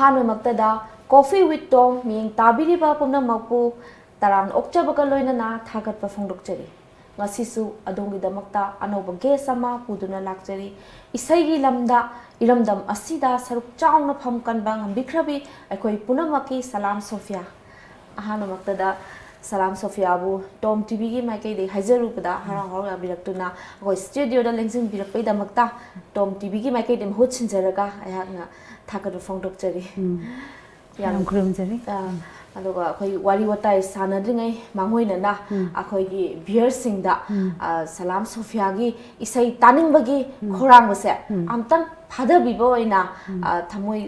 ahano magtada coffee with Tom ming tabiri ba pumna magpu taram okchabaga loina na thagat pa phongdokchari ngasisu adongidamakta anoba gesama puduna lakchari isaigi lamda iramdam asida saruk chaungna pham kanba ngambikhrabi aikoi punamaki salam Sophia ahano magtada Salam Sophia bu Tom TV gi maikei de haijarupada hara hora biraktuna agoi studio da lengsing birakpai da makta Tom TV gi maikei de hot sinjaraga ayakna thakadu phongdokchari yam khurumjari aduga khoi wari watai sanadringai mangoina na akhoi gi viewers sing da Salam Sophia gi isai taning bagi khorang base amtang phada bibo ina thamoi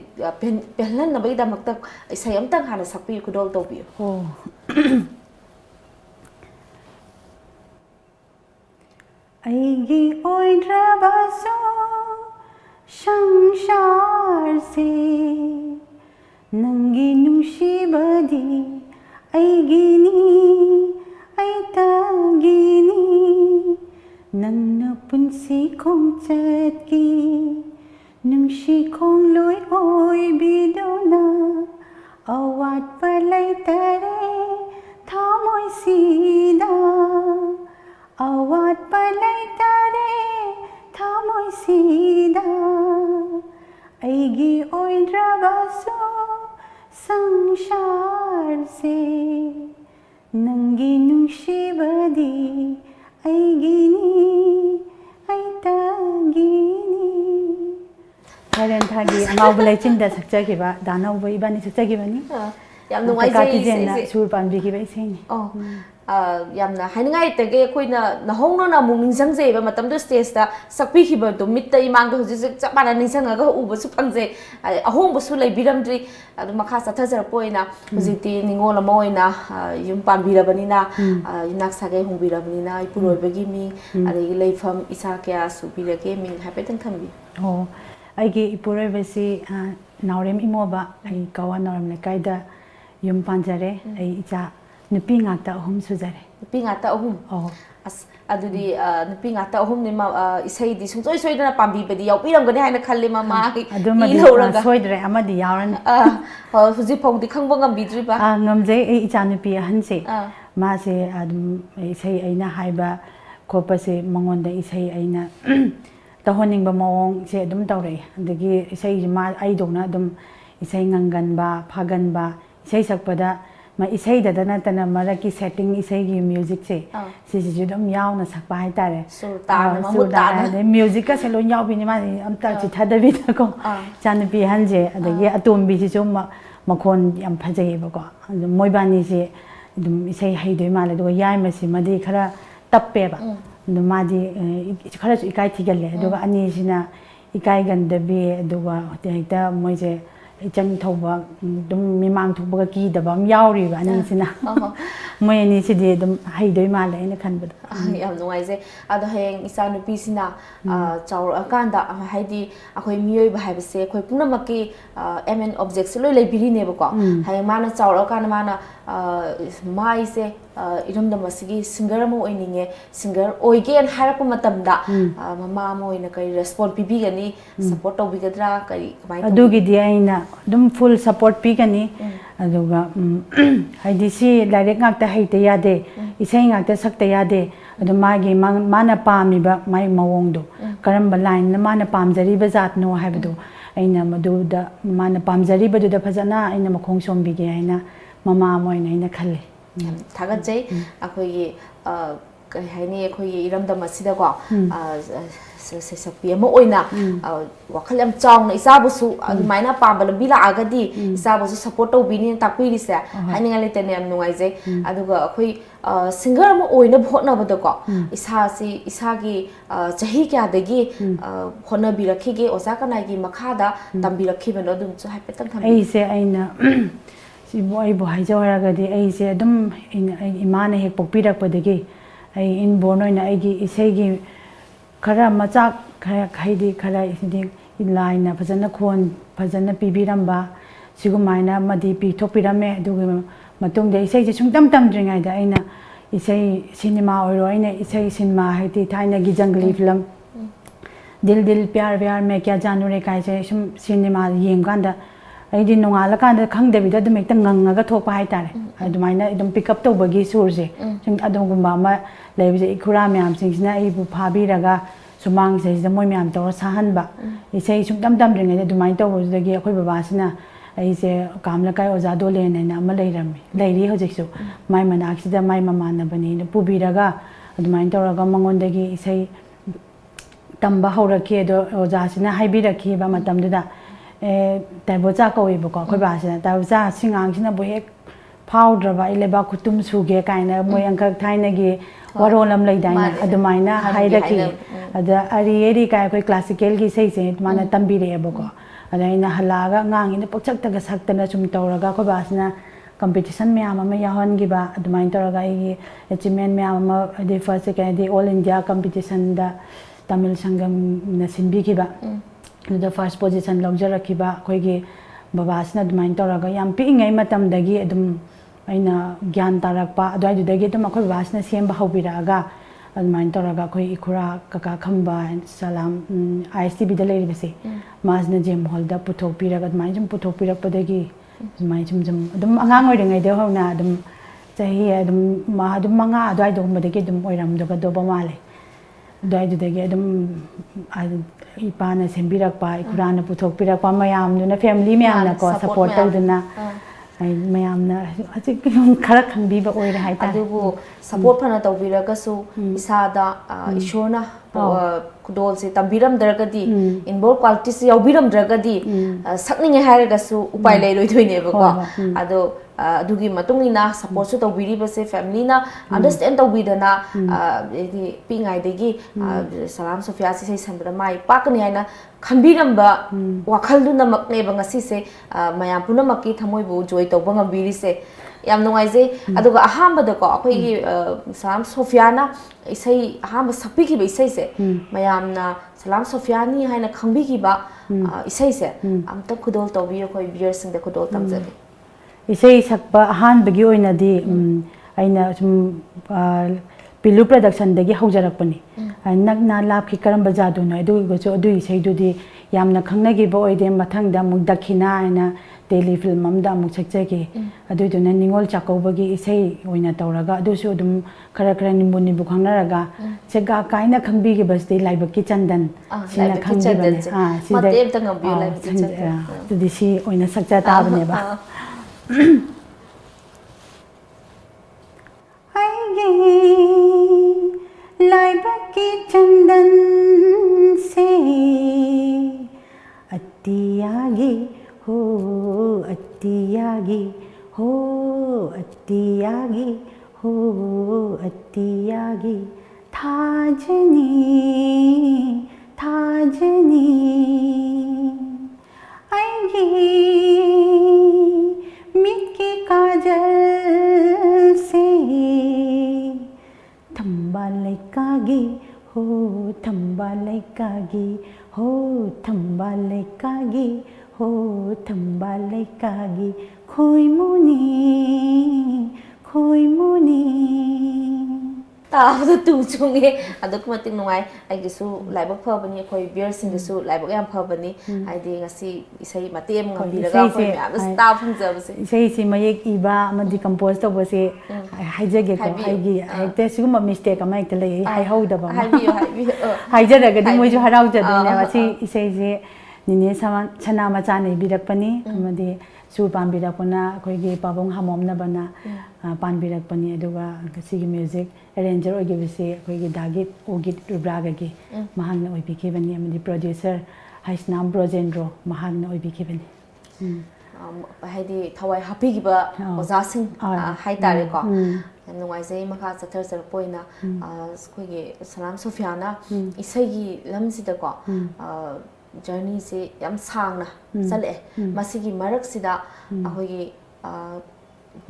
pelhan na bai da makta isai amtang hana sakpi kudol tobi oh Aigi oidrabaso sangsar se nangi nungsibadi aigini aitagini nangna punsi kong chatki nungsi kong loi oi bidona awat palai tare thamoi sida awat palai tare thamoi sida aigi oidrabaso sangsar se nangi nungsibadi aigini aitagini Karen thagi angawbalai chinda sakchakiba danawba ibani sakchakibani yam nungai jai sur panbi ki bai sing oh yamna haingai tege koina na hongno na mung ningsang je ba matam do stage da sakpi khiba do mitta imang do ji chak bana ningsang ga uba su pangje ahong bu su lai biramdri adu makha sathajar poina hujiti ningola moina yum pan birabani na inak sage hong birabani na ipuroi bagi mi ade leifam isa kya su birage mi hapetang thambi oh aigi ipuroi basi naurem imoba ai kawa naurem le kaida yum panjare ai icha nupi ngata ahum sujare nupi ngata ahum oh as adudi nupi ngata ahum ni ma isai di sungchoi soidana pambi bedi yaupiram gani haina khalle mama aduma di soidre amadi yauran huji phongdi khangba ngambidri ba ngamjai ai icha nupi hanse ma se adum isai aina haiba khopa se mangonda isai aina tahoning ba mawong se adum tawre adagi isai ma ai dongna adum isai ngangan ba phagan ba isai sakpada ma isai da dana tana maraki setting isai gi music se si dum yaw na sakpa hai tare surta na music ka se lo yaw bi ni ma amta chi thada bi ta ko chan bi hanje adagi atom bi si chum makhon yam phajai ba ko moi bani se dum isai hai doi ma le do yai ma si madi khara tappe ba dum ma di khara su ikai thigalle do ani sina ikai gandabi do ga ta moi je ichan thoba dum mimang thoba ki dabam yauri ba ani sina moi ani sidi dum haidoi male ina khanbada yam nuai je ado heng isa nupi sina chaur akanda haidi akhoi mioi ba haibse akhoi punamaki mn objects loi leibiri ne ba ko hay mana chaur akana mana mai se iramda masigi singer mo oininge singer oigen harappa matamda mama mo ina kai respond pibi gani support to bigadra kai kamai adugi di aina dum full support pi gani aduga haidi si direct ngakta haite yade isai ngakta sakta yade adu magi mana pami ba mai mawong do karamba line na mana pamjari ba zat no haibdo aina madu da mana pamjari ba du da phajana aina makhong sombi ge aina mama mo ina khalle थागत जै अखोगी कई हाइनी अखोगी इरमदम असिदा को सकपी अमा ओइना वखल यम चाउना इसाबुसु अदुमाइना पाम्बल बिला आगदी इसाबुसु support तौबिनि ताकपिरिसे हाइनिंगा लेतेने यम नुंगाइ जै अदुगा अखोई singer अमा ओइना भोटनबद को इसासी इसागी चही क्यादगी होनबिरखिगे ओजा कनागी मखादा तंबिरखिबनो अदुम छु हाइपेतन थम एसे आइना Boy boy jawragadi ai se adum imane hek pokpirakpadagi ai in bonoina aigi isegi khara machak khara khaidi khara isidi line na phajana khon phajana pibiramba sigumaina madi pi thokpirame adugi matungde isei je sungtam tamdringai da aina isei cinema oiro aina isei cinema haiti thaina gi jangli film dil dil pyar pyar mein kya janure kai je sum cinema yenganda ꯑꯩꯗꯤ ꯅꯣꯡꯉꯥꯜꯂꯀꯥꯟꯗ ꯈꯪꯗꯕꯤꯗ ꯑꯗꯨꯝ ꯍꯦꯛꯇ ꯉꯪꯉꯒ ꯊꯣꯛꯄ ꯍꯥꯏꯇꯥꯔꯦ ꯑꯗꯨꯃꯥꯏꯅ ꯑꯗꯨꯝ pickup ꯇꯧꯕꯒꯤ ꯁꯨꯔꯁꯦ ꯁꯨꯝ ꯑꯗꯨꯒꯨꯝꯕ ꯑꯃ ꯂꯩꯕꯁꯦ ꯏꯈꯨꯔꯥ ꯃꯌꯥꯝꯁꯤꯡꯁꯤꯅ ꯑꯩꯕꯨ ꯐꯥꯕꯤꯔꯒ ꯁꯨꯃꯥꯡꯁꯤꯗ ꯃꯣꯏ ꯃꯌꯥꯝ ꯇꯧꯔ ꯁꯥꯍꯟꯕ ꯏꯁꯩ ꯁꯨꯡꯇꯝ ꯇꯝꯗ꯭ꯔꯤꯉꯩꯗ ꯑꯗꯨꯃꯥꯏꯅ ꯇꯧꯕꯗꯨꯗꯒꯤ ꯑꯩꯈꯣꯏ ꯕꯕꯥꯁꯤꯅ ꯑꯩꯁꯦ ꯀꯥꯝꯂꯀꯥꯏ ꯑꯣꯖꯥ ꯗꯣꯂꯦꯟ ꯍꯥꯏꯅ ꯑꯃ ꯂꯩꯔꯤ ꯍꯧꯖꯤꯛꯁꯨ ꯃꯥꯏ ꯃꯅꯥꯛꯁꯤꯗ ꯃꯥꯏ ꯃꯃꯥꯟꯅꯕꯅꯤꯅ ꯄꯨꯕꯤꯔꯒ ꯑꯗꯨꯃꯥꯏꯅ ꯇꯧꯔꯒ ꯃꯉꯣꯟꯗꯒꯤ ꯏꯁꯩ ꯇꯝꯕ ꯍꯧꯔꯛꯈꯤ ꯑꯗꯣ ꯑꯣꯖꯥꯁꯤꯅ ꯍꯥꯏꯕꯤꯔꯛꯈꯤꯕ ꯃꯇꯝꯗꯨꯗ ꯇꯥꯏꯕꯣꯆꯥ ꯀꯧꯋꯦꯕꯀꯣ ꯑꯩꯈꯣꯏ ꯕꯥꯁꯤꯅ ꯇꯥꯏꯕꯣꯆꯥ ꯁꯤꯉꯥꯡꯁꯤꯅꯕꯨ ꯍꯦꯛ ꯐꯥꯎꯗ꯭ꯔꯕ ꯑꯩ ꯂꯩꯕꯥꯛ ꯈꯨꯠꯇꯨꯝ ꯁꯨꯒꯦ ꯀꯥꯏꯅ ꯃꯣꯏ ꯑꯪꯀꯛ ꯊꯥꯏꯅꯒꯤ ꯋꯥꯔꯣꯜ ꯑꯃ ꯂꯩꯗꯥꯏꯅ ꯑꯗꯨꯃꯥꯏꯅ ꯍꯥꯏꯔꯛꯈꯤ ꯑꯗ ꯑꯔꯤ ꯀꯥꯏ ꯑꯩꯈꯣꯏ ꯀ꯭ꯂꯥꯁꯤꯀꯦꯜꯒꯤ ꯏꯁꯩꯁꯦ ꯃꯥꯅ ꯇꯝꯕꯤꯔꯛꯑꯦꯕꯀꯣ ꯑꯗ ꯑꯩꯅ ꯍꯜꯂꯛꯑꯒ ꯑꯉꯥꯡꯒꯤꯅ ꯄꯛꯁꯛꯇꯒ ꯁꯛꯇꯅ ꯁꯨꯝ ꯇꯧꯔꯒ ꯑꯩꯈꯣꯏ ꯕꯥꯁꯤꯅ ꯀꯝꯄꯤꯇꯤꯁꯟ ꯃꯌꯥꯝ ꯑꯃ ꯌꯥꯎꯍꯟꯈꯤꯕ ꯑꯗꯨꯃꯥꯏꯅ ꯇꯧꯔꯒ ꯑꯩꯒꯤ ꯑꯦꯆꯤꯞꯃꯦꯟ ꯃꯌꯥꯝ ꯑꯃ ꯍꯥꯏꯗꯤ ꯐꯥꯔꯁ ꯁꯦꯀꯦꯟ ꯍꯥꯏꯗꯤ ꯑꯣꯜ ꯏꯟꯗꯤꯌꯥ ꯀꯝꯄꯤꯇꯤꯁꯟꯗ ꯇꯥꯃꯤꯜ ꯁꯪꯒꯝꯅ ꯁꯤꯟꯕꯤꯈꯤꯕ ꯑꯗꯨꯗ ꯐꯥꯔꯁ ꯄꯣꯖꯤꯁꯟ ꯂꯧꯖꯔꯛꯈꯤꯕ ꯑꯩꯈꯣꯏꯒꯤ ꯕꯕꯥꯁꯤꯅ ꯑꯗꯨꯃꯥꯏꯅ ꯇꯧꯔꯒ ꯌꯥꯝ ꯄꯤꯛꯏꯉꯩ ꯃꯇꯝꯗꯒꯤ ꯑꯗꯨꯝ ꯑꯩꯅ ꯒ꯭ꯌꯥꯟ ꯇꯥꯔꯛꯄ ꯑꯗꯨꯋꯥꯏꯗꯨꯗꯒꯤ ꯑꯗꯨꯝ ꯑꯩꯈꯣꯏ ꯕꯕꯥꯁꯤꯅ ꯁꯦꯝꯕ ꯍꯧꯕꯤꯔꯛꯑꯒ ꯑꯗꯨꯃꯥꯏꯅ ꯇꯧꯔꯒ ꯑꯩꯈꯣꯏ ꯏꯈꯨꯔꯥ ꯀꯀꯥ ꯈꯝꯕ ꯁꯂꯥꯝ ISTBꯗ ꯂꯩꯔꯤꯕꯁꯦ ꯃꯥꯁꯤꯅ ꯖꯦꯝ ꯍꯣꯜꯗ ꯄꯨꯊꯣꯛꯄꯤꯔꯒ ꯑꯗꯨꯃꯥꯏꯅ ꯁꯨꯝ ꯄꯨꯊꯣꯛꯄꯤꯔꯛꯄꯗꯒꯤ ꯑꯗꯨꯃꯥꯏꯅ ꯁꯨꯝ ꯑꯗꯨꯝ ꯑꯉꯥꯡ ꯑꯣꯏꯔꯤꯉꯩꯗ ꯍꯧꯅ ꯑꯗꯨꯝ ꯆꯍꯤ ꯑꯗꯨꯝ 5 ꯑꯗꯨꯋꯥꯏꯗꯒꯨꯝꯕꯗꯒꯤ ꯑꯗꯨꯝ ꯑꯣꯏꯔꯝꯗꯧꯕ ꯃꯥꯜꯂꯦ ꯑꯗꯨꯋꯥꯏꯗꯨꯗꯒꯤ ꯑꯗꯨꯝ ꯏꯄꯥꯅ ꯁꯦꯝꯕꯤꯔꯛꯄ ꯏꯈꯨꯔꯥꯅ ꯄꯨꯊꯣꯛꯄꯤꯔꯛꯄ ꯃꯌꯥꯝꯗꯨꯅ ꯐꯦꯃꯤꯂꯤ ꯃꯌꯥꯝꯅꯀꯣ ꯁꯞꯄꯣꯔꯠ ꯇꯧꯗꯨꯅ ꯃꯌꯥꯝꯅ ꯍꯧꯖꯤꯛ ꯈꯔ ꯈꯪꯕꯤꯕ ꯑꯣꯏꯔꯦ ꯍꯥꯏꯇꯥꯔꯦ ꯑꯗꯨꯕꯨ ꯁꯞꯄꯣꯔꯠ ꯐꯅ ꯇꯧꯕꯤꯔꯒꯁꯨ ꯏꯁꯥꯗ ꯏꯁꯣꯔꯅ ꯈꯨꯗꯣꯜꯁꯦ ꯇꯝꯕꯤꯔꯝꯗ꯭ꯔꯒꯗꯤ ꯏꯟꯕꯣꯜ ꯀ꯭ꯋꯥꯂꯤꯇꯤꯁꯦ ꯌꯥꯎꯕꯤꯔꯝꯗ꯭ꯔꯒꯗꯤ ꯁꯛꯅꯤꯡꯉꯦ ꯍꯥꯏꯔꯒꯁꯨ ꯎꯄꯥꯏ ꯂꯩꯔꯣꯏꯗꯣꯏꯅꯦꯕꯀꯣ ꯑꯗꯣ ꯑꯗꯨꯒꯤ ꯃꯇꯨꯡ ꯏꯟꯅ ꯁꯞꯄꯣꯔꯠꯁꯨ ꯇꯧꯕꯤꯔꯤꯕꯁꯦ ꯐꯦꯃꯤꯂꯤꯅ ꯑꯟꯗꯔꯁꯇꯦꯟ ꯇꯧꯕꯤꯗꯅ ꯍꯥꯏꯗꯤ ꯄꯤꯛꯏꯉꯩꯗꯒꯤ ꯁꯂꯥꯝ ꯁꯣꯐꯤꯌꯥꯁꯦ ꯏꯁꯩ ꯁꯟꯕꯗ ꯃꯥꯏ ꯄꯥꯛꯀꯅꯤ ꯍꯥꯏꯅ ꯈꯟꯕꯤꯔꯝꯕ ꯋꯥꯈꯜꯗꯨꯅꯃꯛꯅꯦꯕ ꯉꯁꯤꯁꯦ ꯃꯌꯥꯝ ꯄꯨꯝꯅꯃꯛꯀꯤ ꯊꯃꯣꯏꯕꯨ ꯖꯣꯏ ꯇꯧꯕ ꯉꯝꯕꯤꯔꯤꯁꯦ ꯌꯥꯝ ꯅꯨꯡꯉꯥꯏꯖꯩ ꯑꯗꯨꯒ ꯑꯍꯥꯟꯕꯗꯀꯣ ꯑꯩꯈꯣꯏꯒꯤ ꯁꯂꯥꯝ ꯁꯣꯐꯤꯌꯥꯅ ꯏꯁꯩ ꯑꯍꯥꯟꯕ ꯁꯛꯄꯤꯈꯤꯕ ꯏꯁꯩꯁꯦ ꯃꯌꯥꯝꯅ ꯁꯂꯥꯝ ꯁꯣꯐꯤꯌꯥꯅꯤ ꯍꯥꯏꯅ ꯈꯪꯕꯤꯈꯤꯕ ꯏꯁꯩꯁꯦ ꯑꯝꯇ ꯈꯨꯗꯣꯜ ꯇꯧꯕꯤꯌꯨ ꯑꯩꯈꯣꯏ ꯚꯤꯌꯔꯁꯤꯡꯗ ꯈꯨꯗꯣꯜ ꯇꯝꯖꯒꯦ ꯏꯁꯩ ꯁꯛꯄ ꯑꯍꯥꯟꯕꯒꯤ ꯑꯣꯏꯅꯗꯤ ꯑꯩꯅ ꯁꯨꯝ ꯄꯤꯂꯨ ꯄ꯭ꯔꯗꯛꯁꯟꯗꯒꯤ ꯍꯧꯖꯔꯛꯄꯅꯤ ꯅꯛꯅ ꯂꯥꯞꯈꯤ ꯀꯔꯝꯕ ꯖꯥꯗꯨꯅꯣ ꯑꯗꯨꯒꯁꯨ ꯑꯗꯨꯒꯤ ꯏꯁꯩꯗꯨꯗꯤ ꯌꯥꯝꯅ ꯈꯪꯅꯈꯤꯕ ꯑꯣꯏꯗꯦ ꯃꯊꯪꯗ ꯑꯃꯨꯛ ꯗꯈꯤꯅꯥ ꯍꯥꯏꯅ ꯇꯦꯂꯤ ꯐꯤꯜꯝ ꯑꯃꯗ ꯑꯃꯨꯛ ꯁꯛꯆꯈꯤ ꯑꯗꯨꯏꯗꯨꯅ ꯅꯤꯉꯣꯜ ꯆꯥꯛꯀꯧꯕꯒꯤ ꯏꯁꯩ ꯑꯣꯏꯅ ꯇꯧꯔꯒ ꯑꯗꯨꯁꯨ ꯑꯗꯨꯝ ꯈꯔ ꯅꯤꯝꯕꯨ ꯈꯪꯅꯔꯒ ꯁꯦꯒꯥ ꯀꯥꯏꯅ ꯈꯪꯕꯤꯈꯤꯕꯁꯤꯗꯤ ꯂꯥꯏꯕꯛꯀꯤ ꯆꯟꯗꯟ ꯁꯤꯅ ꯈꯪꯈꯤꯕꯅꯦ ꯑꯗꯨꯗꯤ ꯁꯤ ꯑꯣꯏꯅ ꯁꯛꯆ ꯇꯥꯕꯅꯦꯕ लाइबकी चंदन से अत्तियागी हो अत्तियागी हो अत्तियागी हो अत्तियागी थाजनी थाजनी आएगी मिटके काजल से थंबालेकागी हो थंबालेकागी हो थंबालेकागी हो थंबालेकागी खोई मुनी ताबदा तू चुंगे अदुक मतिक नुंगाई आइगिसु लाइबक फबनी अखोई बियरसिंगसु लाइबक याम फबनी आइदि ngasi isai mateम ngambiraga अखोई म्याम स्टा फंजबसे isai mayek iba amadi compose tawbase haijage ko haigi hekte siguma mistake ama hekte lei hai haudaba haijaraga di moiju haraujadone wasi isai je nine sana macha nei birakpani amadi su pambirakpana akhoi pabong hamomnabana panbirakpani aduga sigi music arranger ogibise akhoi dagit ogit rubragagi mahangna oibikibani amadi producer haisnam brojendro mahangna oibikibani हाइदि थवाई हापिगिबा ओजासिंग हाइतारे को याम नुंगाइजै मखा चथर चरपोइना अखोइगे सलाम सोफियाना इसैगी लमसिदा को journey से याम सांगना चले मसिगी मरक सिदा अखोइगे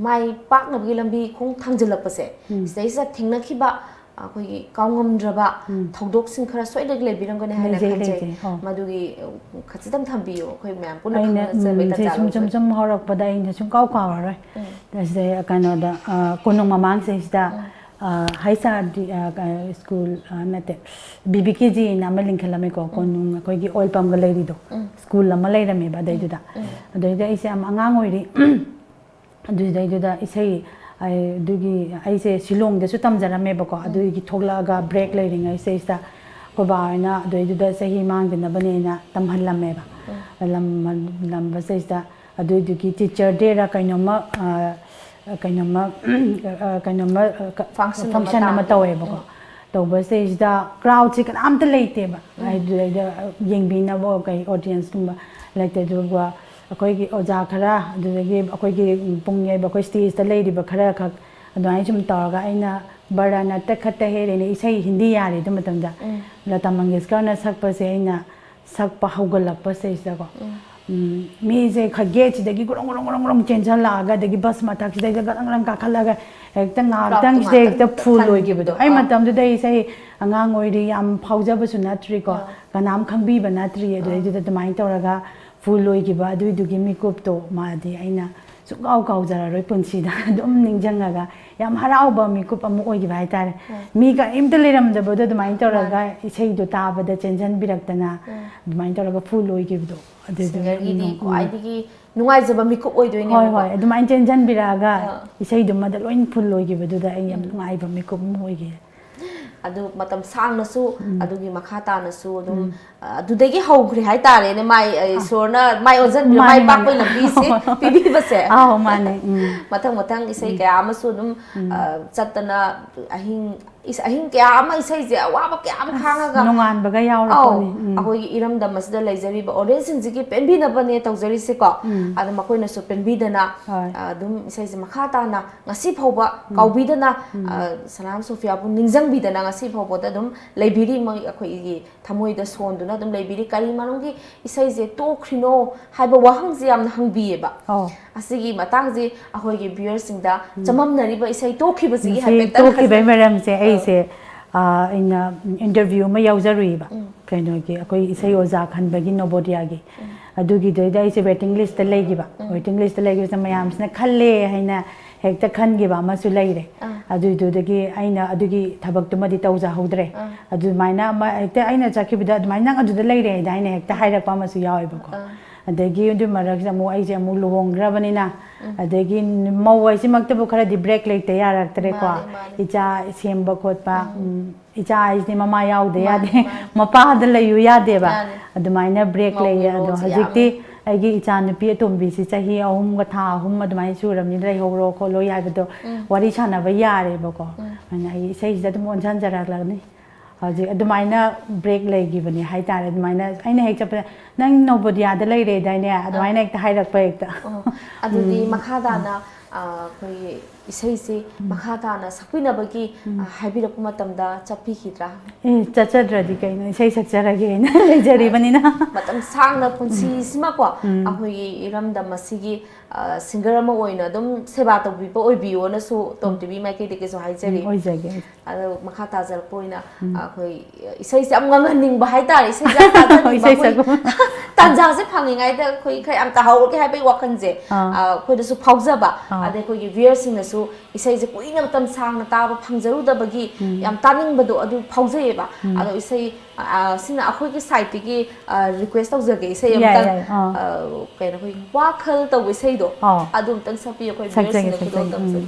माई पाकनबगी लंबी खोंग थांजलपसे सिदैसा थेंगनखिबा अखोइगे काउंगमद्रबा थौदोकसिंग खरा सोइदग लेबिरंगने हाइना खंजै मदुगी खचितंग थंबियो अखोइ ma'am Pune खंगना sum horok pada ina sum kau kau rai that's the kind of the kunung mamang se sta high school nate BBKG na malinkalame ko konung ko gi oil palm ga lady do school la malay rame ba dai duda ise am angang oiri dai duda ise ai dugi ise silong de su tamjarame ba ko dugi thogla ga break leading ise ista ko ba na dai duda sahi mang de na bane na tamhallame ba lam ba se ista dugi teacher de ra kainoma function ama tawe ba ko to ba se ista crowd si kan am te leite ba ai yeng bi na bo kai audience tumba like the duga akoi gi oja khara adagi akoi gi pungyai ba koi stage ta leidi ba khara khak adai chum targa aina barana ta khata he re ne isai hindi yari dum matam da lata mangeshkar na sakpa se aina sakpa haugalak pa se ista ko mi je khage chi dagi gorong gorong gorong gorong chenja la ga dagi bus ma tak dagi garang rang ka khala ga ekta nga tang se ekta phul loi gi bedo ai matam da dai sai angang oi ri am phauja ba su na tri ko kanam khangbi ba na tri adai da damai tawraga phul loi gi ba dui du gi makeup to ma di aina su gau gau jara roi punsi da dum ningjanga ga yam harau ba makeup am oi gi bai tare mi ga imta leram da bodo damai tawraga isei do ta ba da chenjan birak tana damai tawraga phul loi gi do singer gi di ko ai di nungai jaba makeup oi doine hoi hoi damai chenjan biraga isei dum ma da loin phul loi gi bodo da ai yam nungai ba makeup mo oi gi adu matam sang na su adu gi makha ta na su dum adu degi haughri hai tare ne mai sorna mai ojan mai pak poi lambi se pibi base aw mane mathang mathang isai kaya ama su dum chatana ahing kaya ama isai je awa ba kaya am khanga ga nongan baga yaw ra ko ni akoi gi iram da masda laizari ba audience sing ji penbi na bane tawjari se ko adu makoi na su penbi dana dum isai je makha ta na ngasi phauba kaubi dana salam Sophia bu ningjang bi dana ngasi phauba da dum leibiri mai akoi gi thamoi da son duna dum leibiri kari manung gi isai je to khrino haiba wahang ji am hangbi ba asigi matang ji akoi gi viewers sing da chamam nari ba isai to khiba ji haibe to khiba maram se ai se in interview ma yaujari ba kaino gi akoi isai oja khan bagi nobodia gi adugi dai se waiting list ta legi ba waiting list ta legi sa mayam sna khalle haina hekta khan gi ba ma su leire adu dagi aina adugi thabak tu madi tauja hodre adu maina ma hekta aina chakhi bida maina adu da leire daina hekta hairak pa ma su yaoi ba ko adagi undu marak sa mu ai je mu luhong grabani na adagi mau ai si makta bu khara di break late te yarak tre ko icha semba khot pa icha ai ni mama yaw de ya de mapa da layu ya de ba adu maina break le ya adu hajikti aigi icha nupi atombi si chahi ahum ga tha ahum admai suram ni lai horo ko lo ya bado wari chana ba yare ba ko ana ai sei da dum onjan jara lagni haji admaina break lay gibani hai tare admaina aina hek chap nang nobody ada lay re dai ne admaina ek ta hai rak pa ek ta adudi makhada na koi isai se makhada na sakpina bagi haibirak matamda chapi khidra chachadra di kai no isai sakchara ge na le jari bani na matam sang na punsi sima ko ahoi iram da masigi singer ma oina dum seba to bi oi bi ona su tom tv mai ke de ke so hai jari oi jage ado makhata jar poina ahoi isai se am ngang ba hai tare isai ja ta da isai sa tanja se phangi ngai da khoi khai am ta haw ke hai bai wakan je khoi da su phauja ba ade khoi gi viewers sing na su isai je kuina matam sang na ta ba phangjaru da bagi yam taning ba do adu phauja ba ado isai sina akhoi ki site ki request tau jage isai am tan kai na khoi wakhal tau isai do adu tan sapi khoi viewers sing na khoi tam se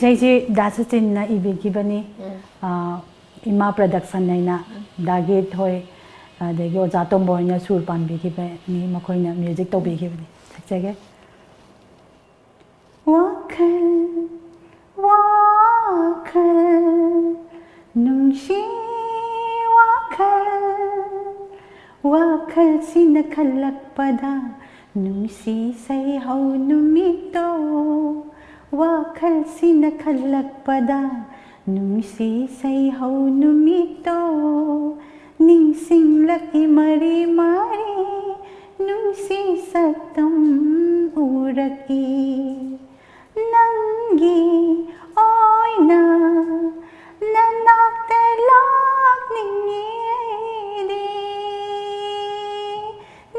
sei ji dasatin na ibe ki bani ima production naina dage thoi adagi oja tomboy na sur pan bi ki ba ni makhoi na music to bi ki bani sakjage wakhal wakhal nungshi wakhal sina khalak pada nungsi sai hau numito wakhal sina khalak pada nungsi sai hau numito ningsing laki mari mari nungsi satam uraki nangi oina nanak telak ningiri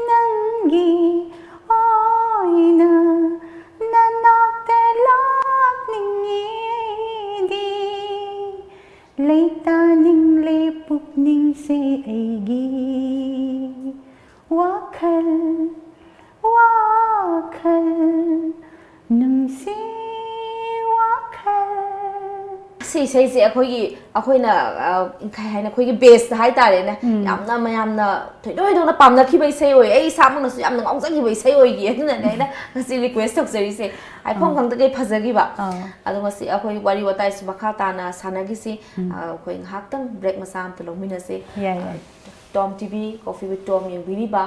nangi oina nanak telak ningiri इसे से अखोइना खाइना अखोइगी base high तारेने यामना मयामना थोइदोइदोना पामनाखिबा इसे ओइ एइ सामनसु यामना ngongजाखिबा इसे ओइगी अदुना नेना ngasi request तौजरिसे iPhone खंगदगे फजगिबा अदु ngasi अखोइ वारी वताइ सु मखा ताना सानागिसि अखोइ nghaktang break masa amta longminase Tom TV Coffee with Tom yengbiriba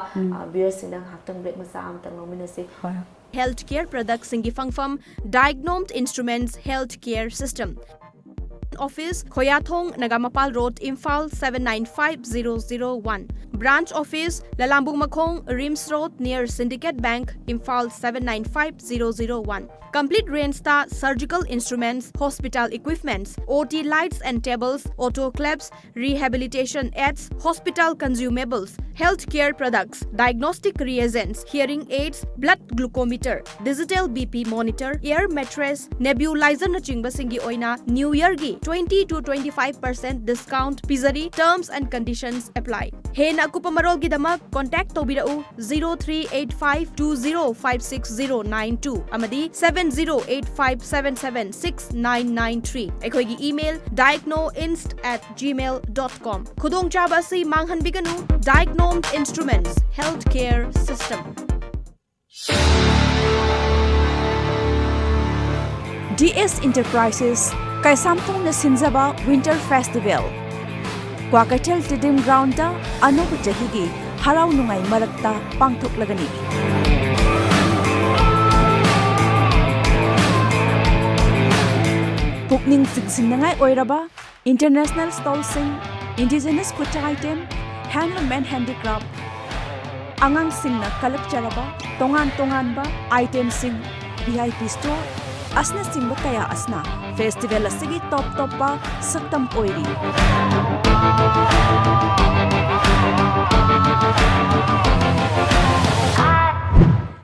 viewers sina nghaktang break masa amta longminase Healthcare products singi fangfam diagnosed instruments healthcare system Office Khoyathong Nagamapal Road Imphal 795001 Branch Office Lalambung Makhong Rims Road near Syndicate Bank Imphal 795001 Complete range star surgical instruments, hospital equipments, OT lights and tables, autoclaves, rehabilitation aids, hospital consumables, healthcare products, diagnostic reagents, hearing aids, blood glucometer, digital BP monitor, air mattress, nebulizer na chingba singi oina New Year gi 20 to 25% discount pizari terms and conditions apply. Hena kupamarol gidamak contact tobirau 038520569092 amadi 7085776993 Ekhoigi email diagnoinst@gmail.com Khudong chaba si manghan biganu Diagnosed Instruments Healthcare System DS Enterprises Kaisamthong na Sinzaba Winter Festival Kwakatel Tidim Ground da Anoba Jahigi Haraw Nungay Marakta Pangtuklagani Pukning Sigsinangay Oiraba International Stallsing Indigenous Food Item Handloom and Handicraft Angang Sing na Kalakcharaba Tongan ba Item Sing VIP Store Asna Sing kaya asna Festival asigi top ba Saktam Oiri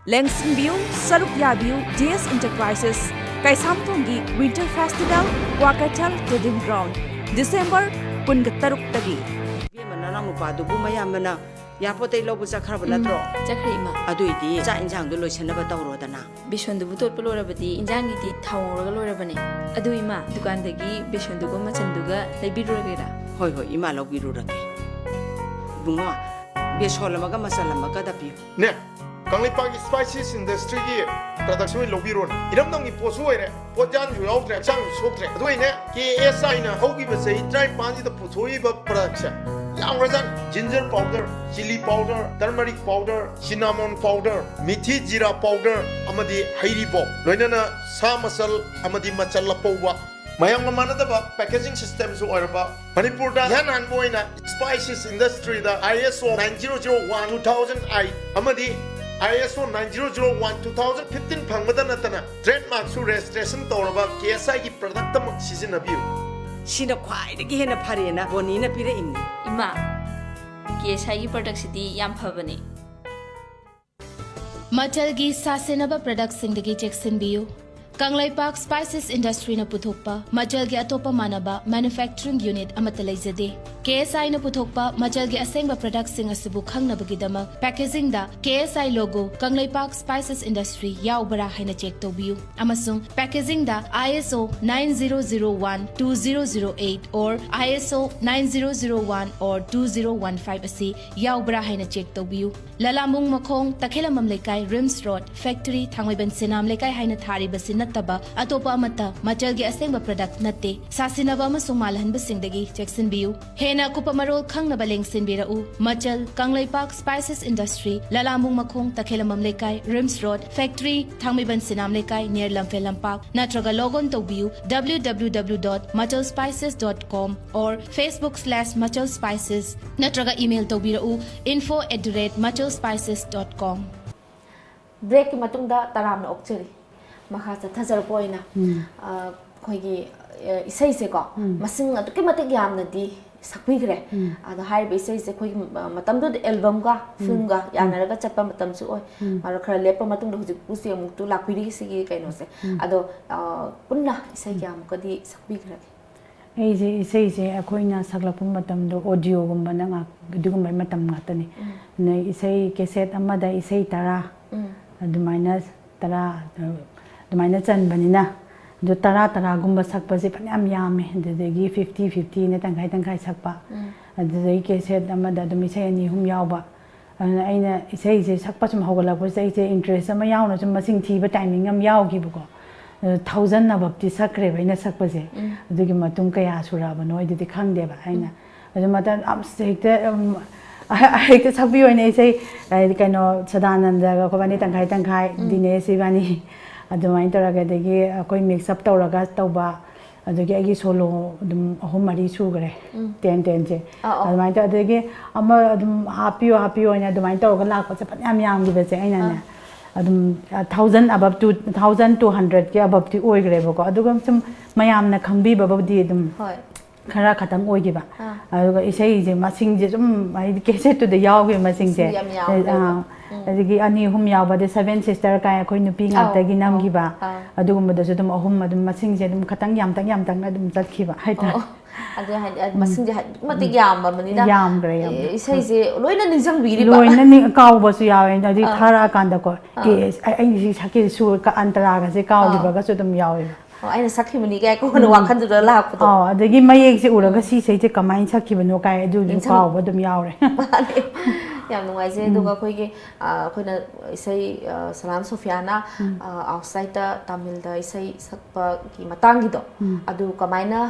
Lengsing View Saruk Yabiu DS Enterprises Kaisamthonggi Winter Festival Wakatal Tidim Ground December 16 Nang nupadubu mayamana yapote lobu chakhra natro Chakrima aduidi cha injang du loisanaba tawrodana Bishondubu totpa lorabadi injangi di thawraga lorabane adu ima dukandagi bishondugo machanduga leibiruragera hoi hoi ima logirurake bungo besolamaga masalamaga dapi ne Kanglipang spices industry gi production lobiron iramnang gi posuere pojan yu yaudre chang soktre aduine KSI na hogi ba sei try panji da pusoi ba production Yamrazan ginger powder, chili powder, turmeric powder, cinnamon powder, methi jeera powder, amadi hairi bo. Loinana sa masal amadi machalla powwa. Mayang manada ba packaging system so oirba. Manipur da yan anboina spices industry da ISO 9001 2008 amadi ISO 9001 2015 phangmada natana trademark su registration tawraba KSI gi product mak sizinabiu. Sina khwai de hena pharena boni na pire inni Ima KSI product sidi yam phabane Matalgi sasenaba product singdagi cheksinbiu Kanglaipak Spices Industry na puthokpa Majalgi atopa manaba manufacturing unit amata leizade KSI na puthokpa Majalgi asengba product sing asibu khangnabagidama packaging da KSI logo Kanglaipak Spices Industry yaubara haina check tobiu amasung packaging da ISO 9001-2008 or ISO 9001 or 2015 asi yaubara haina check tobiu Lalamung Makhong Takhelamam Lekai Rims Road Factory Thangwaiban Sinam Lekai haina thari basin nataba atopa amata Majalgi asengba product natte sasinaba amasung malhanba singdagi cheksinbiu Hena kupamarol khangnaba lengsinbirau Machal Kanglaipak Spices Industry Lalamung Makhong Takhelamam Lekai Rims Road Factory Thangmiban Sinam Lekai near Lamphel Lampak natraga logon tobiu www.machalspices.com or Facebook/machalspices natraga email tobirau info@machalspices.com break ki matungda taramna okcheri makha cha thajar poina khoigi isai se ko masing atuki matik yamna di sakpigre ado haibe isai se khoigi matam do album ga film ga yanaraga chappa matam su oi maro khara lepa matungda hujik pusi amuk tu lakpiri sigi kaino se ado punna isai kyam kadi sakpigre Isai akoina saglapum matamdo audio gumba na nga dugumba matam ngatani na isai cassette amada isai tara adumaina tara adumaina chanbanina ꯑꯗꯨ ꯇꯔꯥꯒꯨꯝꯕ ꯁꯛꯄꯁꯦ ꯐꯅꯌꯥꯝ ꯌꯥꯝꯃꯦ ꯑꯗꯨꯗꯒꯤ 50-50ꯅ ꯇꯪꯈꯥꯏ ꯁꯛꯄ ꯑꯗꯨꯗꯒꯤ cassette ꯑꯃꯗ ꯑꯗꯨꯝ ꯏꯁꯩ 2-3 ꯌꯥꯎꯕ ꯑꯗꯨꯅ ꯑꯩꯅ ꯏꯁꯩꯁꯦ ꯁꯛꯄ ꯁꯨꯝ ꯍꯧꯒꯠꯂꯛꯄꯁꯦ ꯑꯩꯁꯦ ꯏꯟꯇꯔꯦꯁ ꯑꯃ ꯌꯥꯎꯅ ꯁꯨꯝ ꯃꯁꯤꯡ ꯊꯤꯕ ꯇꯥꯏꯃꯤꯡ ꯑꯃ ꯌꯥꯎꯈꯤꯕꯀꯣ 1000 ꯑꯕꯞꯇꯤ ꯁꯛꯈ꯭ꯔꯦꯕ ꯑꯩꯅ ꯁꯛꯄꯁꯦ ꯑꯗꯨꯒꯤ ꯃꯇꯨꯡ ꯀꯌꯥ ꯁꯨꯔꯛꯑꯕꯅꯣ ꯑꯩꯗꯤ ꯈꯪꯗꯦꯕ ꯑꯩꯅ ꯑꯗꯨ ꯃꯇꯝ ꯍꯦꯛꯇ ꯁꯛꯄꯤꯌꯣꯅꯦ ꯏꯁꯩ ꯀꯩꯅꯣ ꯁꯗꯥꯅꯟꯗꯒ ꯑꯩꯈꯣꯏꯕꯥꯅꯤ ꯇꯪꯈꯥꯏ ꯗꯤꯅꯦꯁ ꯏꯕꯥꯅꯤ ꯑꯗꯨꯃꯥꯏꯅ ꯇꯧꯔꯒ ꯑꯗꯒꯤ ꯑꯩꯈꯣꯏ ꯃꯤꯛꯁ ꯑꯞ ꯇꯧꯔꯒ ꯇꯧꯕ ꯑꯗꯒꯤ ꯑꯩꯒꯤ ꯁꯣꯂꯣ ꯑꯗꯨꯝ 3-4 ꯁꯨꯈ꯭ꯔꯦ 10-10ꯁꯦ ꯑꯗꯨꯃꯥꯏꯅ ꯇꯧ ꯑꯗꯒꯤ ꯑꯃ ꯑꯗꯨꯝ ꯍꯥꯞꯄꯤꯌꯣ ꯍꯥꯏꯅ ꯑꯗꯨꯃꯥꯏꯅ ꯇꯧꯔꯒ ꯂꯥꯛꯄꯁꯦ ꯐꯅꯌꯥꯝ ꯌꯥꯝꯈꯤꯕꯁꯦ ꯑꯩꯅꯅꯦ ꯑꯗꯨꯝ 1000 ꯑꯕꯞ 2200ꯒꯤ ꯑꯕꯞꯇꯤ ꯑꯣꯏꯈ꯭ꯔꯦꯕꯀꯣ ꯑꯗꯨꯒ ꯁꯨꯝ ꯃꯌꯥꯝꯅ ꯈꯪꯕꯤꯕꯕꯨꯗꯤ ꯑꯗꯨꯝ ꯈꯔ ꯈꯇꯪ ꯑꯣꯏꯈꯤꯕ ꯑꯗꯨꯒ ꯏꯁꯩꯁꯦ ꯃꯁꯤꯡꯁꯦ ꯁꯨꯝ ꯍꯥꯏꯗꯤ ꯀꯦꯁꯦꯠꯇꯨꯗ ꯌꯥꯎꯈꯤꯕ ꯃꯁꯤꯡꯁꯦ ꯑꯗꯒꯤ 2-3 ꯌꯥꯎꯕꯗ 7 ꯁꯤꯁꯇꯔ ꯀꯥꯏ ꯑꯩꯈꯣꯏ ꯅꯨꯄꯤ ꯉꯥꯛꯇꯒꯤ ꯅꯝꯈꯤꯕ ꯑꯗꯨꯒꯨꯝꯕꯗꯁꯨ ꯑꯗꯨꯝ 3 ꯑꯗꯨꯝ ꯃꯁꯤꯡꯁꯦ ꯑꯗꯨꯝ ꯈꯇꯪ ꯌꯥꯝꯇꯪꯅ ꯑꯗꯨꯝ ꯆꯠꯈꯤꯕ ꯍꯥꯏꯇꯥꯔꯦ ꯑꯗꯨ ꯍꯥꯏꯗꯤ ꯃꯁꯤꯡꯁꯦ ꯑꯗꯨꯛꯀꯤ ꯃꯇꯤꯛ ꯌꯥꯝꯃꯕꯅꯤꯅ ꯌꯥꯝꯈ꯭ꯔꯦ ꯏꯁꯩꯁꯦ ꯂꯣꯏꯅ ꯅꯤꯡꯁꯤꯡꯕꯤꯔꯤꯕ ꯂꯣꯏꯅ ꯀꯥꯎꯕꯁꯨ ꯌꯥꯎꯋꯦ ꯍꯥꯏꯗꯤ ꯊꯥꯔꯛꯑꯀꯥꯟꯗꯀꯣ ꯑꯩꯅ ꯁꯤ ꯁꯛꯀꯤ ꯁꯨꯔ ꯑꯟꯇꯔꯥꯒꯁꯦ ꯀꯥꯎꯈꯤꯕꯒꯁꯨ ꯑꯗꯨꯝ ꯌꯥꯎꯋꯦꯕ ꯑꯩꯅ ꯁꯛꯈꯤꯕꯅꯤ ꯀꯥꯏ ꯀꯣꯟꯅ ꯋꯥꯈꯜꯗꯨꯗ ꯂꯥꯛꯄꯗꯣ ꯑꯗꯒꯤ ꯃꯌꯦꯛꯁꯦ ꯎꯔꯒ ꯁꯤ ꯏꯁꯩꯁꯦ ꯀꯃꯥꯏꯅ ꯁꯛꯈꯤꯕꯅꯣ ꯀꯥꯏ ꯑꯗꯨꯁꯨ ꯀꯥꯎꯕ ꯑꯗꯨꯝ ꯌꯥꯎꯔꯦ ꯌꯥꯝ ꯅꯨꯡꯉꯥꯏꯖꯩ ꯑꯗꯨꯒ ꯑꯩꯈꯣꯏꯒꯤ ꯑꯩꯈꯣꯏꯅ ꯏꯁꯩ ꯁꯂꯥꯝ ꯁꯣꯐꯤꯌꯥꯅ ꯑꯥꯎꯠꯁꯥꯏꯗꯇ ꯇꯥꯃꯤꯜꯗ ꯏꯁꯩ ꯁꯛꯄꯒꯤ ꯃꯇꯥꯡꯒꯤꯗꯣ ꯑꯗꯨ ꯀꯃꯥꯏꯅ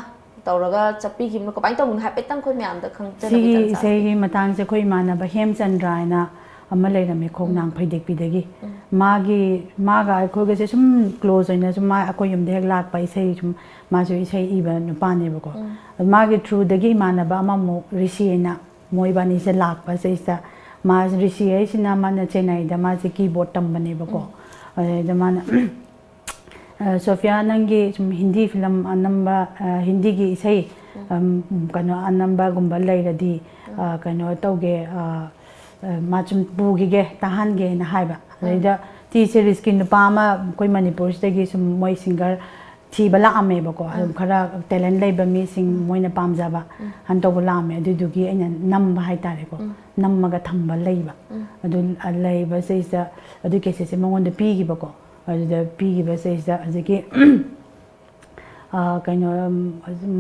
ꯇꯧꯔꯒ ꯆꯠꯄꯤꯈꯤꯕꯅꯣ ꯀꯃꯥꯏꯅ ꯇꯧꯕꯅꯣ ꯍꯥꯏꯐꯦꯠꯇꯪ ꯑꯩꯈꯣꯏ ꯃꯌꯥꯝꯗ ꯈꯪꯖꯅꯕꯒꯤ ꯁꯤꯒꯤ ꯇꯥꯟꯖꯥ ꯏꯁꯩꯒꯤ ꯃꯇꯥꯡꯁꯦ ꯑꯩꯈꯣꯏ ꯏꯃꯥꯟꯅꯕ ꯍꯦꯝꯆꯟꯗ꯭ꯔ ꯍꯥꯏꯅ ꯑꯃ ꯂꯩꯔꯝꯃꯦ ꯈꯣꯡꯅꯥꯡ ꯐꯩꯗꯦꯛꯄꯤꯗꯒꯤ ꯃꯥꯒ ꯑꯩꯈꯣꯏꯒꯁꯦ ꯁꯨꯝ ꯀ꯭ꯂꯣꯖ ꯑꯣꯏꯅ ꯁꯨꯝ ꯑꯩꯈꯣꯏ ꯌꯨꯝꯗ ꯍꯦꯛ ꯂꯥꯛꯄ ꯏꯁꯩ ꯁꯨꯝ ꯃꯥꯁꯨ ꯏꯁꯩ ꯏꯕ ꯅꯨꯄꯥꯅꯦꯕꯀꯣ ꯃꯥꯒꯤ ꯊ꯭ꯔꯨꯗꯒꯤ ꯏꯃꯥꯟꯅꯕ ꯑꯃꯃꯨꯛ ꯔꯤꯁꯤ ꯍꯥꯏꯅ ꯃꯣꯏꯕꯥꯅꯤꯁꯦ ꯂꯥꯛꯄ ꯁꯤꯁꯤꯗ ꯃꯥ ꯔꯤꯁꯤ ꯍꯥꯏꯁꯤꯅ ꯃꯥꯅ ꯆꯦꯟꯅꯥꯏꯗ ꯃꯥꯁꯦ ꯀꯤꯕꯣꯔꯗ ꯇꯝꯕꯅꯦꯕꯀꯣ ꯑꯗꯨꯗꯩꯗ ꯃꯥꯅ ꯁꯣꯐꯤꯌꯥ ꯅꯪꯒꯤ ꯁꯨꯝ ꯍꯤꯟꯗꯤ ꯐꯤꯂꯝ ꯑꯅꯝꯕ ꯍꯤꯟꯗꯤꯒꯤ ꯏꯁꯩ ꯀꯩꯅꯣ ꯑꯅꯝꯕꯒꯨꯝꯕ ꯂꯩꯔꯗꯤ ꯀꯩꯅꯣ ꯇꯧꯒꯦ ꯃꯥ ꯁꯨꯝ ꯄꯨꯈꯤꯒꯦ ꯇꯥꯍꯟꯒꯦꯅ ꯍꯥꯏꯕ ꯑꯗꯩꯗ ꯇꯤ ꯁꯤꯔꯤꯁꯀꯤ ꯅꯨꯄꯥ ꯑꯃ ꯑꯩꯈꯣꯏ ꯃꯅꯤꯄꯨꯔꯁꯤꯗꯒꯤ ꯁꯨꯝ ꯃꯣꯏ ꯁꯤꯡꯒꯔ ꯊꯤꯕ ꯂꯥꯛꯑꯝꯃꯦꯕꯀꯣ ꯑꯗꯨꯝ ꯈꯔ ꯇꯦꯂꯦꯟ ꯂꯩꯕ ꯃꯤꯁꯤꯡ ꯃꯣꯏꯅ ꯄꯥꯝꯖꯕ ꯍꯟꯇꯧꯕ ꯂꯥꯛꯑꯝꯃꯦ ꯑꯗꯨꯗꯨꯒꯤ ꯑꯩꯅ ꯅꯝꯕ ꯍꯥꯏꯇꯥꯔꯦꯀꯣ ꯅꯝꯃꯒ ꯊꯝꯕ ꯂꯩꯕ ꯑꯗꯨ ꯂꯩꯕꯁꯤꯗ ꯑꯗꯨ ꯀꯦꯁꯦꯠꯁꯦ ꯃꯉꯣꯟꯗ ꯄꯤꯈꯤꯕꯀꯣ ꯑꯗꯨꯗ ꯄꯤꯈꯤꯕꯁꯤꯗ ꯍꯧꯖꯤꯛꯀꯤ ꯀꯩꯅꯣ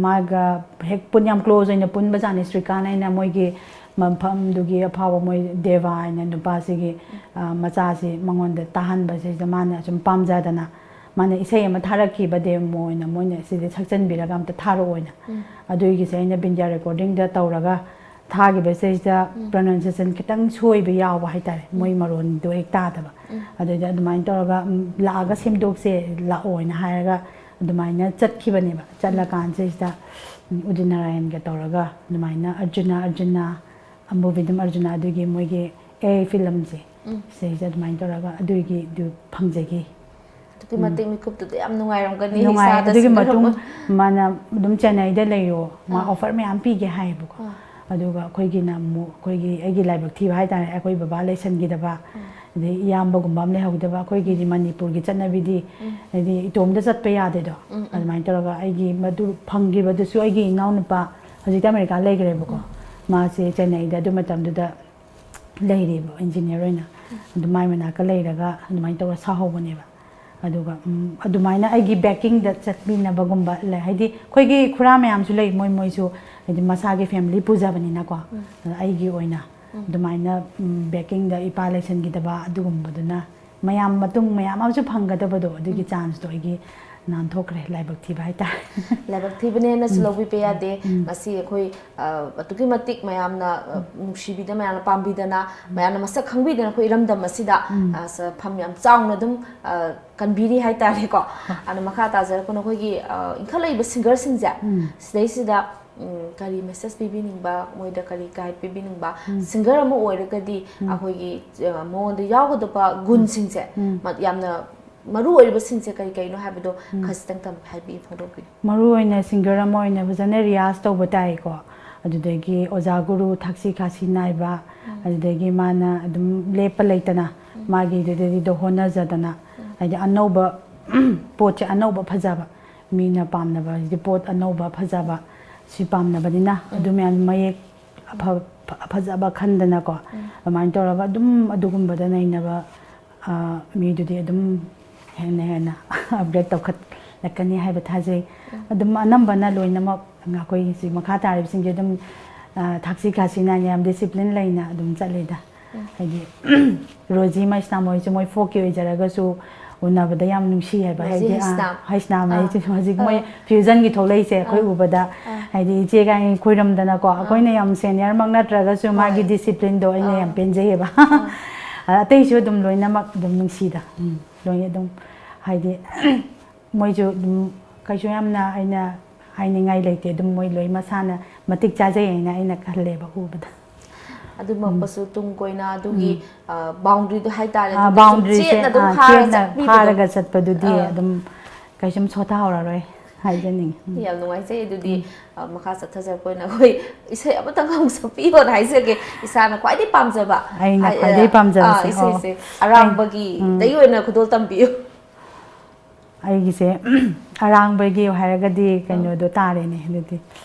ꯃꯥꯒ ꯍꯦꯛ ꯌꯥꯝ ꯀ꯭ꯂꯣꯖ ꯑꯣꯏꯅ ꯄꯨꯟꯕꯖꯥꯠꯅꯤ ꯁ꯭ꯔꯤꯀꯥꯟ ꯍꯥꯏꯅ ꯃꯣꯏꯒꯤ ꯃꯐꯝꯗꯨꯒꯤ ꯑꯐꯥꯎꯕ ꯃꯣꯏ ꯗꯦꯕꯥ ꯍꯥꯏꯅ ꯅꯨꯄꯥꯁꯤꯒꯤ ꯃꯆꯥꯁꯤ ꯃꯉꯣꯟꯗ ꯇꯥꯍꯟꯕꯁꯤꯗ ꯃꯥꯅ ꯁꯨꯝ ꯄꯥꯝꯖꯗꯅ ꯃꯥꯅ ꯏꯁꯩ ꯑꯃ ꯊꯥꯔꯛꯈꯤꯕ ꯗꯦꯃꯣ ꯑꯣꯏꯅ ꯃꯣꯏꯅ ꯁꯤꯗ ꯁꯛꯆꯟꯕꯤꯔꯒ ꯑꯝꯇ ꯊꯥꯔꯛꯑꯣꯏꯅ ꯑꯗꯨꯒꯤꯁꯦ ꯑꯩꯅ ꯕꯤꯟꯗꯤꯌꯥ ꯔꯦꯀꯣꯔꯗꯤꯡꯗ ꯇꯧꯔꯒ ꯊꯥꯈꯤꯕꯁꯤꯗ ꯄ꯭ꯔꯣꯅꯥꯎꯟꯁꯤꯌꯦꯁꯟ ꯈꯤꯇꯪ ꯁꯣꯏꯕ ꯌꯥꯎꯕ ꯍꯥꯏꯇꯥꯔꯦ ꯃꯣꯏ ꯃꯔꯣꯟꯗꯣ ꯍꯦꯛ ꯇꯥꯗꯕ ꯑꯗꯨꯗ ꯑꯗꯨꯃꯥꯏꯅ ꯇꯧꯔꯒ ꯂꯥꯛꯑꯒ ꯁꯦꯝꯗꯣꯛꯁꯦ ꯂꯥꯛꯑꯣꯅ ꯍꯥꯏꯔꯒ ꯑꯗꯨꯃꯥꯏꯅ ꯆꯠꯈꯤꯕꯅꯦꯕ ꯆꯠꯂꯀꯥꯟꯁꯤꯗ ꯎꯗꯤꯠ ꯅꯥꯔꯥꯌꯟꯒ ꯇꯧꯔꯒ ꯑꯗꯨꯃꯥꯏꯅ ꯑꯔꯖꯨꯅ ꯃꯨꯚꯤꯗꯨꯝ ꯑꯔꯖꯨꯅ ꯑꯗꯨꯒꯤ ꯃꯣꯏꯒꯤ ꯐꯤꯂꯝꯁꯦ ꯁꯤꯁꯦ ꯑꯗꯨꯃꯥꯏꯅ ꯇꯧꯔꯒ ꯑꯗꯨꯒꯤꯗꯨ ꯐꯪꯖꯈꯤ ꯑꯗꯨꯛꯀꯤ ꯃꯇꯤꯛ ꯃꯤꯀꯨꯞꯇꯨꯗ ꯌꯥꯝ ꯅꯨꯡꯉꯥꯏꯔꯝꯒꯅꯤ ꯅꯨꯡꯉꯥꯏ ꯏꯁꯥꯗ ꯑꯗꯨꯒꯤ ꯁꯤꯡꯒꯔ ꯃꯇꯨꯡ ꯑꯃ ꯃꯥꯅ ꯑꯗꯨꯝ ꯆꯦꯟꯅꯥꯏꯗ ꯂꯩꯔꯣ ꯃꯥ ꯑꯣꯐꯔ ꯃꯌꯥꯝ ꯄꯤꯒꯦ ꯍꯥꯏꯌꯦꯕꯀꯣ ꯑꯗꯨꯒ ꯑꯩꯈꯣꯏꯒꯤꯅ ꯑꯃꯨꯛ ꯑꯩꯒꯤ ꯂꯥꯏꯕꯛ ꯊꯤꯕ ꯍꯥꯏꯇꯥꯔꯦ ꯑꯩꯈꯣꯏ ꯕꯕꯥ ꯂꯩꯁꯟꯈꯤꯗꯕ ꯑꯗꯩ ꯏꯌꯥꯝꯕꯒꯨꯝꯕ ꯑꯃ ꯂꯩꯍꯧꯗꯕ ꯑꯩꯈꯣꯏꯒꯤꯗꯤ ꯃꯅꯤꯄꯨꯔꯒꯤ ꯆꯠꯅꯕꯤꯗꯤ ꯍꯥꯏꯗꯤ ꯏꯇꯣꯝꯗ ꯆꯠꯄ ꯌꯥꯗꯦꯗꯣ ꯑꯗꯨꯃꯥꯏꯅ ꯇꯧꯔꯒ ꯑꯩꯒꯤ ꯃꯗꯨ ꯐꯪꯈꯤꯕꯗꯨꯁꯨ ꯑꯩꯒꯤ ꯏꯅꯥꯎꯅꯨꯄꯥ ꯍꯧꯖꯤꯛꯇꯤ ꯑꯃꯦꯔꯤꯀꯥ ꯂꯩꯈ꯭ꯔꯦꯕꯀꯣ ꯃꯥꯁꯦ ꯆꯦꯟꯅꯥꯏꯗ ꯑꯗꯨ ꯃꯇꯝꯗꯨꯗ ꯂꯩꯔꯤꯕ ꯏꯟꯖꯤꯅꯤꯌꯔ ꯑꯣꯏꯅ ꯑꯗꯨ ꯃꯥꯏ ꯃꯅꯥꯛꯇ ꯂꯩꯔꯒ ꯑꯗꯨꯃꯥꯏꯅ ꯇꯧꯔ ꯁꯥꯍꯧꯕꯅꯦꯕ ꯑꯗꯨꯒ ꯑꯗꯨꯃꯥꯏꯅ ꯑꯩꯒꯤ ꯕꯦꯛꯀꯤꯡꯗ ꯆꯠꯃꯤꯟꯅꯕꯒꯨꯝꯕ ꯂꯩ ꯍꯥꯏꯗꯤ ꯑꯩꯈꯣꯏꯒꯤ ꯈꯨꯔꯥ ꯃꯌꯥꯝꯁꯨ ꯂꯩ ꯃꯣꯏꯁꯨ ꯍꯥꯏꯗꯤ ꯃꯁꯥꯒꯤ ꯐꯦꯃꯤꯂꯤ ꯄꯨꯖꯕꯅꯤꯅꯀꯣ ꯑꯩꯒꯤ ꯑꯣꯏꯅ ꯑꯗꯨꯃꯥꯏꯅ ꯕꯦꯛꯀꯤꯡꯗ ꯏꯄꯥ ꯂꯩꯁꯟꯈꯤꯗꯕ ꯑꯗꯨꯒꯨꯝꯕꯗꯨꯅ ꯃꯇꯨꯡ ꯃꯌꯥꯝ ꯑꯃꯁꯨ ꯐꯪꯒꯗꯕꯗꯣ ꯑꯗꯨꯒꯤ ꯆꯥꯟꯁꯇꯣ ꯑꯩꯒꯤ ꯅꯥꯟꯊꯣꯛꯈ꯭ꯔꯦ ꯂꯥꯏꯕꯛ ꯊꯤꯕ ꯍꯥꯏꯇꯥꯔꯦ ꯂꯥꯏꯕꯛ ꯊꯤꯕꯅꯦꯅꯁꯨ ꯂꯧꯕꯤꯕ ꯌꯥꯗꯦ ꯉꯁꯤ ꯑꯩꯈꯣꯏ ꯑꯗꯨꯛꯀꯤ ꯃꯇꯤꯛ ꯃꯌꯥꯝꯅ ꯅꯨꯡꯁꯤꯕꯤꯗꯅ ꯃꯌꯥꯝꯅ ꯄꯥꯝꯕꯤꯗꯅ ꯃꯌꯥꯝꯅ ꯃꯁꯛ ꯈꯪꯕꯤꯗꯅ ꯑꯩꯈꯣꯏ ꯏꯔꯝꯗꯝ ꯑꯁꯤꯗ ꯐꯝ ꯌꯥꯝ ꯆꯥꯎꯅ ꯑꯗꯨꯝ ꯀꯟꯕꯤꯔꯤ ꯍꯥꯏꯇꯥꯔꯦꯀꯣ ꯑꯗꯨ ꯃꯈꯥ ꯇꯥꯖꯔꯛꯄꯅ ꯑꯩꯈꯣꯏꯒꯤ ꯏꯟꯈꯠꯂꯛꯏꯕ ꯁꯤꯡꯒꯔꯁꯤꯡꯁꯦ ꯁꯤꯗꯩꯁꯤꯗ ꯀꯔꯤ ꯃꯦꯁꯦꯖ ꯄꯤꯕꯤꯅꯤꯡꯕ ꯃꯣꯏꯗ ꯀꯔꯤ ꯒꯥꯏꯗ ꯄꯤꯕꯤꯅꯤꯡꯕ ꯁꯤꯡꯒꯔ ꯑꯃ ꯑꯣꯏꯔꯒꯗꯤ ꯑꯩꯈꯣꯏꯒꯤ ꯃꯉꯣꯟꯗ ꯌꯥꯎꯒꯗꯕ ꯒꯨꯟꯁꯤꯡꯁꯦ ꯌꯥꯝꯅ ꯃꯔꯨ ꯑꯣꯏꯔꯤꯕꯁꯤꯡꯁꯦ ꯀꯔꯤ ꯍꯥꯏꯕꯗꯣ ꯈꯖꯤꯛꯇꯪ ꯍꯥꯏꯕꯤꯌꯨ ꯐꯣꯡꯗꯣꯛꯄꯤꯌꯨ ꯃꯔꯨ ꯑꯣꯏꯅ ꯁꯤꯡꯒꯔ ꯑꯃ ꯑꯣꯏꯅ ꯐꯖꯅ ꯔꯤꯌꯥꯖ ꯇꯧꯕ ꯇꯥꯏꯀꯣ ꯑꯗꯨꯗꯒꯤ ꯑꯣꯖꯥ ꯒꯨꯔꯨ ꯊꯛꯁꯤ ꯈꯥꯁꯤ ꯅꯥꯏꯕ ꯑꯗꯨꯗꯒꯤ ꯃꯥꯅ ꯑꯗꯨꯝ ꯂꯦꯞꯄ ꯂꯩꯇꯅ ꯃꯥꯒꯤꯗꯨꯗꯒꯤꯗ ꯍꯣꯠꯅꯖꯗꯅ ꯍꯥꯏꯗꯤ ꯑꯅꯧꯕ ꯄꯣꯠꯁꯦ ꯑꯅꯧꯕ ꯐꯖꯕ ꯃꯤꯅ ꯄꯥꯝꯅꯕ ꯍꯥꯏꯗꯤ ꯄꯣꯠ ꯑꯅꯧꯕ ꯐꯖꯕ ꯁꯤ ꯄꯥꯝꯅꯕꯅꯤꯅ ꯑꯗꯨ ꯃꯌꯥꯝ ꯃꯌꯦꯛ ꯐꯖꯕ ꯈꯟꯗꯅꯀꯣ ꯑꯗꯨꯃꯥꯏꯅ ꯇꯧꯔꯒ ꯑꯗꯨꯝ ꯑꯗꯨꯒꯨꯝꯕꯗ ꯅꯩꯅꯕ ꯃꯤꯗꯨꯗꯤ ꯑꯗꯨꯝ ꯍꯦꯟꯅ ꯑꯞꯒ꯭ꯔꯦꯗ ꯂꯛꯀꯅꯤ ꯍꯥꯏꯕ ꯊꯥꯖꯩ ꯑꯗꯨꯝ ꯑꯅꯝꯕꯅ ꯂꯣꯏꯅꯃꯛ ꯑꯩꯈꯣꯏ ꯁꯤ ꯃꯈꯥ ꯇꯥꯔꯤꯕꯁꯤꯡꯁꯦ ꯑꯗꯨꯝ ꯊꯛꯁꯤ ꯈꯥꯁꯤꯅ ꯌꯥꯝ ꯗꯤꯁꯤꯄ꯭ꯂꯤꯟ ꯂꯩꯅ ꯑꯗꯨꯝ ꯆꯠꯂꯤꯗ ꯍꯥꯏꯗꯤ ꯔꯣꯖꯤ ꯃꯩꯁꯅꯥꯝ ꯍꯣꯏꯁꯨ ꯃꯣꯏ ꯐꯣꯛꯀꯤ ꯑꯣꯏꯖꯔꯒꯁꯨ ꯎꯅꯕꯗ ꯌꯥꯝ ꯅꯨꯡꯁꯤ ꯍꯥꯏꯕ ꯍꯥꯏꯗꯤ ꯍꯩꯁꯅꯥꯝ ꯍꯥꯏꯁꯦ ꯍꯧꯖꯤꯛ ꯃꯣꯏ ꯐ꯭ꯌꯨꯖꯟꯒꯤ ꯊꯣꯛꯂꯛꯏꯁꯦ ꯑꯩꯈꯣꯏ ꯎꯕꯗ ꯍꯥꯏꯗꯤ ꯏꯆꯦ ꯀꯥꯏ ꯈꯣꯏꯔꯝꯗꯅꯀꯣ ꯑꯩꯈꯣꯏꯅ ꯌꯥꯝ ꯁꯦꯅꯤꯌꯔꯃꯛ ꯅꯠꯇ꯭ꯔꯒꯁꯨ ꯃꯥꯒꯤ ꯗꯤꯁꯤꯄ꯭ꯂꯤꯟꯗꯣ ꯑꯩꯅ ꯌꯥꯝ ꯄꯦꯟꯖꯩꯌꯦꯕ ꯑꯇꯩꯁꯨ ꯑꯗꯨꯝ ꯂꯣꯏꯅꯃꯛ ꯑꯗꯨꯝ ꯅꯨꯡꯁꯤꯗ ꯂꯣꯏꯅ ꯑꯗꯨꯝ ꯍꯥꯏꯗꯤ ꯃꯣꯏꯁꯨ ꯑꯗꯨꯝ ꯀꯩꯁꯨ ꯌꯥꯝꯅ ꯑꯩꯅ ꯍꯥꯏꯅꯤꯡꯉꯥꯏ ꯂꯩꯇꯦ ꯑꯗꯨꯝ ꯃꯣꯏ ꯂꯣꯏ ꯃꯁꯥꯅ ꯃꯇꯤꯛ ꯆꯥꯖꯩ ꯍꯥꯏꯅ ꯑꯩꯅ ꯈꯜꯂꯦꯕ ꯎꯕꯗ ꯑꯗꯨꯃꯛꯄꯁꯨ ꯇꯨꯡ ꯀꯣꯏꯅ ꯑꯗꯨꯒꯤ ꯕꯥꯎꯟꯗ꯭ꯔꯤꯗꯣ ꯍꯥꯏꯇꯥꯔꯦ ꯕꯥꯎꯟꯗ꯭ꯔꯤꯁꯦ ꯆꯦꯠꯅ ꯑꯗꯨꯝ ꯐꯥꯔꯒ ꯆꯠꯄꯗꯨꯗꯤ ꯑꯗꯨꯝ ꯀꯩꯁꯨꯝ ꯁꯣꯊꯍꯧꯔꯔꯣꯏ ꯍꯥꯏꯖꯅꯤꯡꯉꯤ ꯌꯥꯝ ꯅꯨꯡꯉꯥꯏꯖꯩ ꯑꯗꯨꯗꯤ ꯃꯈꯥ ꯆꯠꯊꯖꯔꯛꯄ ꯑꯣꯏꯅ ꯑꯩꯈꯣꯏ ꯏꯁꯩ ꯑꯃꯇꯪ ꯑꯃꯨꯛ ꯁꯛꯄꯤꯌꯣꯅ ꯍꯥꯏꯖꯒꯦ ꯏꯁꯥꯅ ꯈ꯭ꯋꯥꯏꯗꯒꯤ ꯄꯥꯝꯖꯕ ꯑꯩꯅ ꯈ꯭ꯋꯥꯏꯗꯒꯤ ꯄꯥꯝꯖꯕꯁꯦ ꯏꯁꯩꯁꯦ ꯑꯔꯥꯡꯕꯒꯤꯗꯒꯤ ꯑꯣꯏꯅ ꯈꯨꯗꯣꯜ ꯇꯝꯕꯤꯌꯨ ꯑꯩꯒꯤꯁꯦ ꯑꯔꯥꯡꯕꯒꯤ ꯍꯥꯏꯔꯒꯗꯤ ꯀꯩꯅꯣꯗꯣ ꯇꯥꯔꯦꯅꯦ ꯑꯗꯨꯗꯤ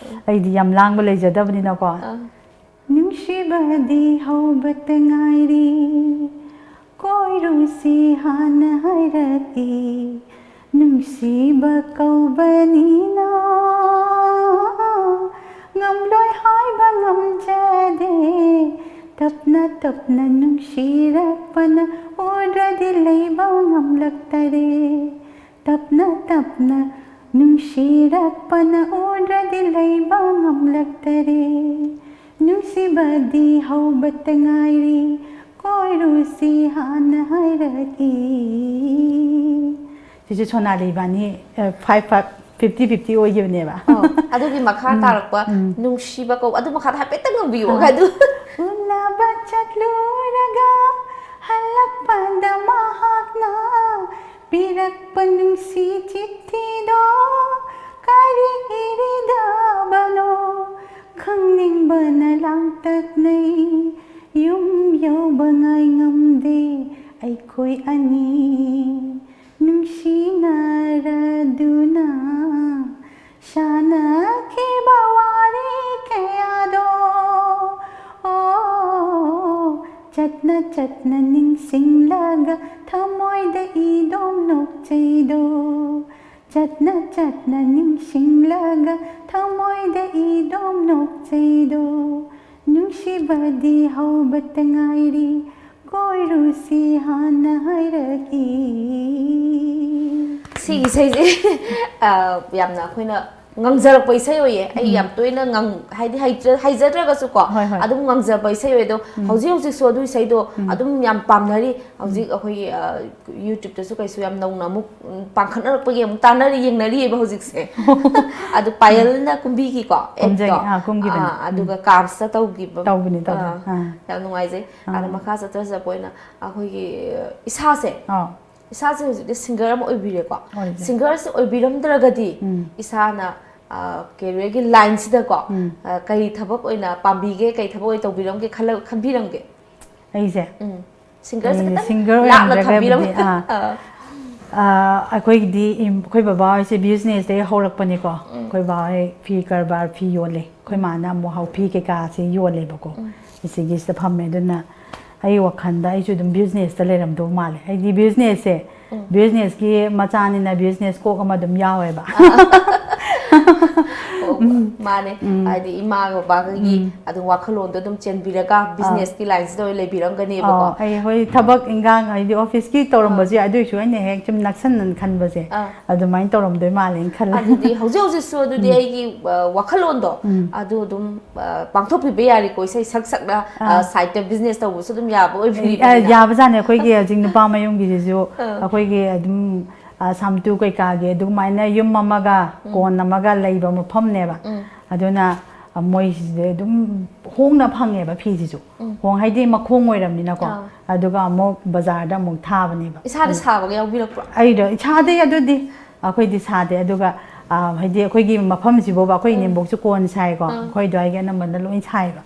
ꯑꯩꯗꯤ ꯌꯥꯝ ꯂꯥꯡꯕ ꯂꯩꯖꯗꯕꯅꯤꯅꯀꯣ ꯅꯨꯡꯁꯤꯕꯗꯤ ꯍꯧꯕꯇ ꯉꯥꯏꯔꯤ ꯀꯣꯏꯔꯨꯁꯤ ꯍꯥꯟꯅ ꯍꯥꯏꯔꯛꯏ ꯅꯨꯡꯁꯤꯕ ꯀꯧꯕꯅꯤꯅ ꯉꯝꯂꯣꯏ ꯍꯥꯏꯕ ꯉꯝꯖꯗꯦ ꯇꯞꯅ ꯇꯞꯅ ꯅꯨꯡꯁꯤꯔꯛꯄꯅ ꯎꯔꯗꯤ ꯂꯩꯕ ꯉꯝꯂꯛꯇꯔꯦ ꯇꯞꯅ ꯇꯞꯅ ꯅꯨꯡꯁꯤꯔꯛꯄꯅ ꯎꯔꯗꯤ ꯂꯩꯕ ꯉꯝꯂꯛꯇꯔꯦ ꯅꯨꯡꯁꯤꯕꯗꯤ ꯍꯧꯕꯇ ꯉꯥꯏꯔꯤ ꯀꯣꯏꯔꯨꯁꯤ ꯍꯥꯟꯅ ꯍꯥꯏꯔꯛꯏ ꯁꯤꯁꯨ ꯁꯣꯅꯥꯂꯤ ꯏꯕꯥꯅꯤ 50-50 ꯑꯣꯏꯈꯤꯕꯅꯦꯕ ꯑꯗꯨꯒꯤ ꯃꯈꯥ ꯇꯥꯔꯛꯄ ꯅꯨꯡꯁꯤꯕ ꯀꯧ ꯑꯗꯨ ꯃꯈꯥꯗ ꯍꯥꯏꯐꯦꯠꯇꯪ ꯉꯪꯕꯤꯌꯣ ꯑꯗꯨ ꯎꯅꯕ ꯆꯠꯂꯨꯔꯒ ꯍꯜꯂꯛꯄꯗ ꯃꯍꯥꯛꯅ ꯄꯤꯔꯛꯄ ꯅꯨꯡꯁꯤ ꯆꯤꯊꯤꯗꯣ ꯀꯔꯤ ꯏꯔꯤꯗꯕꯅꯣ ꯈꯪꯅꯤꯡꯕꯅ ꯂꯥꯡꯇꯛꯅꯩ ꯌꯨꯝ ꯌꯧꯕ ꯉꯥꯏ ꯉꯝꯗꯦ ꯑꯩꯈꯣꯏ ꯑꯅꯤ ꯅꯨꯡꯁꯤꯅꯔꯗꯨꯅ ꯁꯥꯟꯅꯈꯤꯕ ꯋꯥꯔꯤ ꯀꯌꯥꯗꯣ ꯆꯠꯅ ꯆꯠꯅ ꯅꯤꯡꯁꯤꯡꯂꯒ ꯊꯃꯣꯏꯗ ꯏꯗꯣꯝ ꯅꯣꯛꯆꯩꯗꯣ ꯆꯠꯅ ꯆꯠꯅ ꯅꯤꯡꯁꯤꯡꯂꯒ ꯊꯃꯣꯏꯗ ꯏꯗꯣꯝ ꯅꯣꯛꯆꯩꯗꯣ ꯅꯨꯡꯁꯤꯕꯗꯤ ꯍꯧꯕꯇ ꯉꯥꯏꯔꯤ ꯀꯣꯏꯔꯨꯁꯤ ꯍꯥꯟꯅ ꯍꯥꯏꯔꯛꯏ ꯁꯤꯒꯤ ꯏꯁꯩꯁꯦ ꯌꯥꯝꯅ ꯑꯩꯈꯣꯏꯅ ꯉꯪꯖꯔꯛꯄ ꯏꯁꯩ ꯑꯣꯏꯌꯦ ꯑꯩ ꯌꯥꯝ ꯇꯣꯏꯅ ꯍꯥꯏꯗꯤ ꯍꯩꯖꯗ꯭ꯔꯒꯁꯨ ꯀꯣ ꯑꯗꯨꯝ ꯉꯪꯖꯕ ꯏꯁꯩ ꯑꯣꯏ ꯑꯗꯣ ꯍꯧꯖꯤꯛ ꯍꯧꯖꯤꯛꯁꯨ ꯑꯗꯨ ꯏꯁꯩꯗꯣ ꯑꯗꯨꯝ ꯌꯥꯝ ꯄꯥꯝꯅꯔꯤ ꯍꯧꯖꯤꯛ ꯑꯩꯈꯣꯏꯒꯤ ꯌꯨꯇ꯭ꯌꯨꯕꯇꯁꯨ ꯀꯩꯁꯨ ꯌꯥꯝ ꯅꯧꯅ ꯑꯃꯨꯛ ꯄꯥꯡꯈꯠꯅꯔꯛꯄꯒꯤ ꯑꯃꯨꯛ ꯇꯥꯟꯅꯔꯤ ꯌꯦꯡꯅꯔꯤꯑꯕ ꯍꯧꯖꯤꯛꯁꯦ ꯑꯗꯨ ꯄꯥꯌꯜꯅ ꯀꯨꯝꯕꯤꯈꯤꯀꯣ ꯑꯦꯛꯇꯣ ꯑꯗꯨꯒ ꯀꯥꯝꯁꯇ ꯇꯧꯈꯤꯕ ꯌꯥꯝ ꯅꯨꯡꯉꯥꯏꯖꯩ ꯑꯗ ꯃꯈꯥ ꯆꯠꯊꯖꯔꯛꯄ ꯑꯣꯏꯅ ꯑꯩꯈꯣꯏꯒꯤ ꯏꯁꯥꯁꯦ ꯍꯧꯖꯤꯛꯇꯤ ꯁꯤꯡꯒꯔ ꯑꯃ ꯑꯣꯏꯕꯤꯔꯦꯀꯣ ꯁꯤꯡꯒꯔꯁꯦ ꯑꯣꯏꯕꯤꯔꯝꯗ꯭ꯔꯒꯗꯤ ꯏꯁꯥꯅ ꯀꯦꯔꯤꯌꯔꯒꯤ ꯂꯥꯏꯟꯁꯤꯗꯀꯣ ꯀꯔꯤ ꯊꯕꯛ ꯑꯣꯏꯅ ꯄꯥꯝꯕꯤꯒꯦ ꯀꯔꯤ ꯊꯕꯛ ꯑꯣꯏꯅ ꯇꯧꯕꯤꯔꯝꯒꯦ ꯈꯟꯕꯤꯔꯝꯒꯦ ꯑꯩꯁꯦ ꯁꯤꯡꯒꯔꯁꯦ ꯁꯤꯡꯒꯔ ꯈꯤꯇꯪ ꯂꯥꯞꯅ ꯊꯝꯕꯤꯔꯝꯒꯦ ꯑꯩꯈꯣꯏꯒꯤꯗꯤ ꯑꯩꯈꯣꯏ ꯕꯕꯥ ꯍꯣꯏꯁꯦ ꯕꯤꯖꯤꯅꯦꯁꯇꯒꯤ ꯍꯧꯔꯛꯄꯅꯦꯀꯣ ꯑꯩꯈꯣꯏ ꯕꯕꯥ ꯍꯣꯏ ꯐꯤ ꯀꯔꯕꯥꯔ ꯐꯤ ꯌꯣꯜꯂꯦ ꯑꯩꯈꯣꯏ ꯃꯥꯅ ꯑꯃꯨꯛ ꯍꯥꯎꯐꯤ ꯀꯩꯀꯥꯁꯦ ꯌꯣꯜꯂꯦꯕꯀꯣ ꯁꯤꯒꯤꯁꯤꯗ ꯐꯝꯃꯦ ꯑꯗꯨꯅ ꯑꯩ ꯋꯥꯈꯜꯗ ꯑꯩꯁꯨ ꯑꯗꯨꯝ ꯕꯤꯖꯤꯅꯦꯁꯇ ꯂꯩꯔꯝꯗꯧ ꯃꯥꯜꯂꯦ ꯍꯥꯏꯗꯤ ꯕꯤꯖꯤꯅꯦꯁꯁꯦ ꯕꯤꯖꯤꯅꯦꯁꯀꯤ ꯃꯆꯥꯅꯤꯅ ꯕꯤꯖꯤꯅꯦꯁ ꯀꯣꯛ ꯑꯃ ꯑꯗꯨꯝ ꯌꯥꯎꯋꯦꯕ ꯃꯥꯅꯦ ꯍꯥꯏꯗꯤ ꯏꯃꯥꯒ ꯕꯕꯥꯒꯒꯤ ꯑꯗꯨꯝ ꯋꯥꯈꯜꯂꯣꯟꯗꯣ ꯑꯗꯨꯝ ꯆꯦꯟꯕꯤꯔꯒ ꯕꯤꯖꯤꯅꯦꯁꯀꯤ ꯂꯥꯏꯟꯁꯤꯗ ꯑꯣꯏꯅ ꯂꯩꯕꯤꯔꯝꯒꯅꯦꯕꯀꯣ ꯑꯩ ꯍꯣꯏ ꯊꯕꯛ ꯏꯟꯈꯥꯡ ꯍꯥꯏꯗꯤ ꯑꯣꯐꯤꯁꯀꯤ ꯇꯧꯔꯝꯕꯁꯨ ꯌꯥꯏ ꯑꯗꯨꯏꯁꯨ ꯑꯩꯅ ꯍꯦꯛ ꯁꯨꯝ ꯅꯛꯁꯟꯅ ꯈꯟꯕꯁꯦ ꯑꯗꯨꯃꯥꯏꯅ ꯇꯧꯔꯝꯗꯣꯏ ꯃꯥꯜꯂꯦꯅ ꯈꯜꯂꯦ ꯑꯗꯨꯗꯤ ꯍꯧꯖꯤꯛ ꯍꯧꯖꯤꯛꯁꯨ ꯑꯗꯨꯗꯤ ꯑꯩꯒꯤ ꯋꯥꯈꯜꯂꯣꯟꯗꯣ ꯑꯗꯨ ꯑꯗꯨꯝ ꯄꯥꯡꯊꯣꯛꯄꯤꯕ ꯌꯥꯔꯤꯀꯣ ꯏꯁꯩ ꯁꯛꯅ ꯁꯥꯏꯠꯇ ꯕꯤꯖꯤꯅꯦꯁ ꯇꯧꯕꯁꯨ ꯑꯗꯨꯝ ꯌꯥꯕ ꯑꯣꯏꯕꯤꯔꯤꯕꯅꯤꯅ ꯌꯥꯕꯖꯥꯠꯅꯤ ꯑꯩꯈꯣꯏꯒꯤ ꯍꯧꯖꯤꯛ ꯅꯨꯄꯥ ꯃꯌꯨꯝꯒꯤꯁꯤꯁꯨ ꯑꯩꯈꯣꯏꯒꯤ ꯑꯗꯨꯝ ꯁꯥꯝꯇꯨ ꯀꯩꯀꯥꯒꯤ ꯑꯗꯨꯃꯥꯏꯅ ꯌꯨꯝ ꯑꯃꯒ ꯀꯣꯟ ꯑꯃꯒ ꯂꯩꯕ ꯃꯐꯝꯅꯦꯕ ꯑꯗꯨꯅ ꯃꯣꯏꯁꯤꯗꯤ ꯑꯗꯨꯝ ꯍꯣꯡꯅ ꯐꯪꯉꯦꯕ ꯐꯤꯁꯤꯁꯨ ꯍꯥꯏꯗꯤ ꯃꯈꯣꯡ ꯑꯣꯏꯔꯝꯅꯤꯅꯀꯣ ꯑꯗꯨꯒ ꯑꯃꯨꯛ ꯕꯖꯥꯔꯗ ꯑꯃꯨꯛ ꯊꯥꯕꯅꯦꯕ ꯏꯁꯥꯗ ꯁꯥꯕꯒ ꯌꯥꯎꯕꯤꯔꯛꯄ꯭ꯔꯣ ꯑꯩꯗꯣ ꯏꯁꯥꯗꯤ ꯑꯗꯨꯗꯤ ꯑꯩꯈꯣꯏꯗꯤ ꯁꯥꯗꯦ ꯑꯗꯨꯒ ꯍꯥꯏꯗꯤ ꯑꯩꯈꯣꯏꯒꯤ ꯃꯐꯝꯁꯤꯐꯥꯎꯕ ꯑꯩꯈꯣꯏ ꯏꯅꯦꯝꯕꯣꯛꯁꯨ ꯀꯣꯟ ꯁꯥꯏꯀꯣ ꯑꯩꯈꯣꯏ ꯑꯗꯨꯋꯥꯏꯒꯤ ꯑꯅꯝꯕꯅ ꯂꯣꯏ ꯁꯥꯏꯕ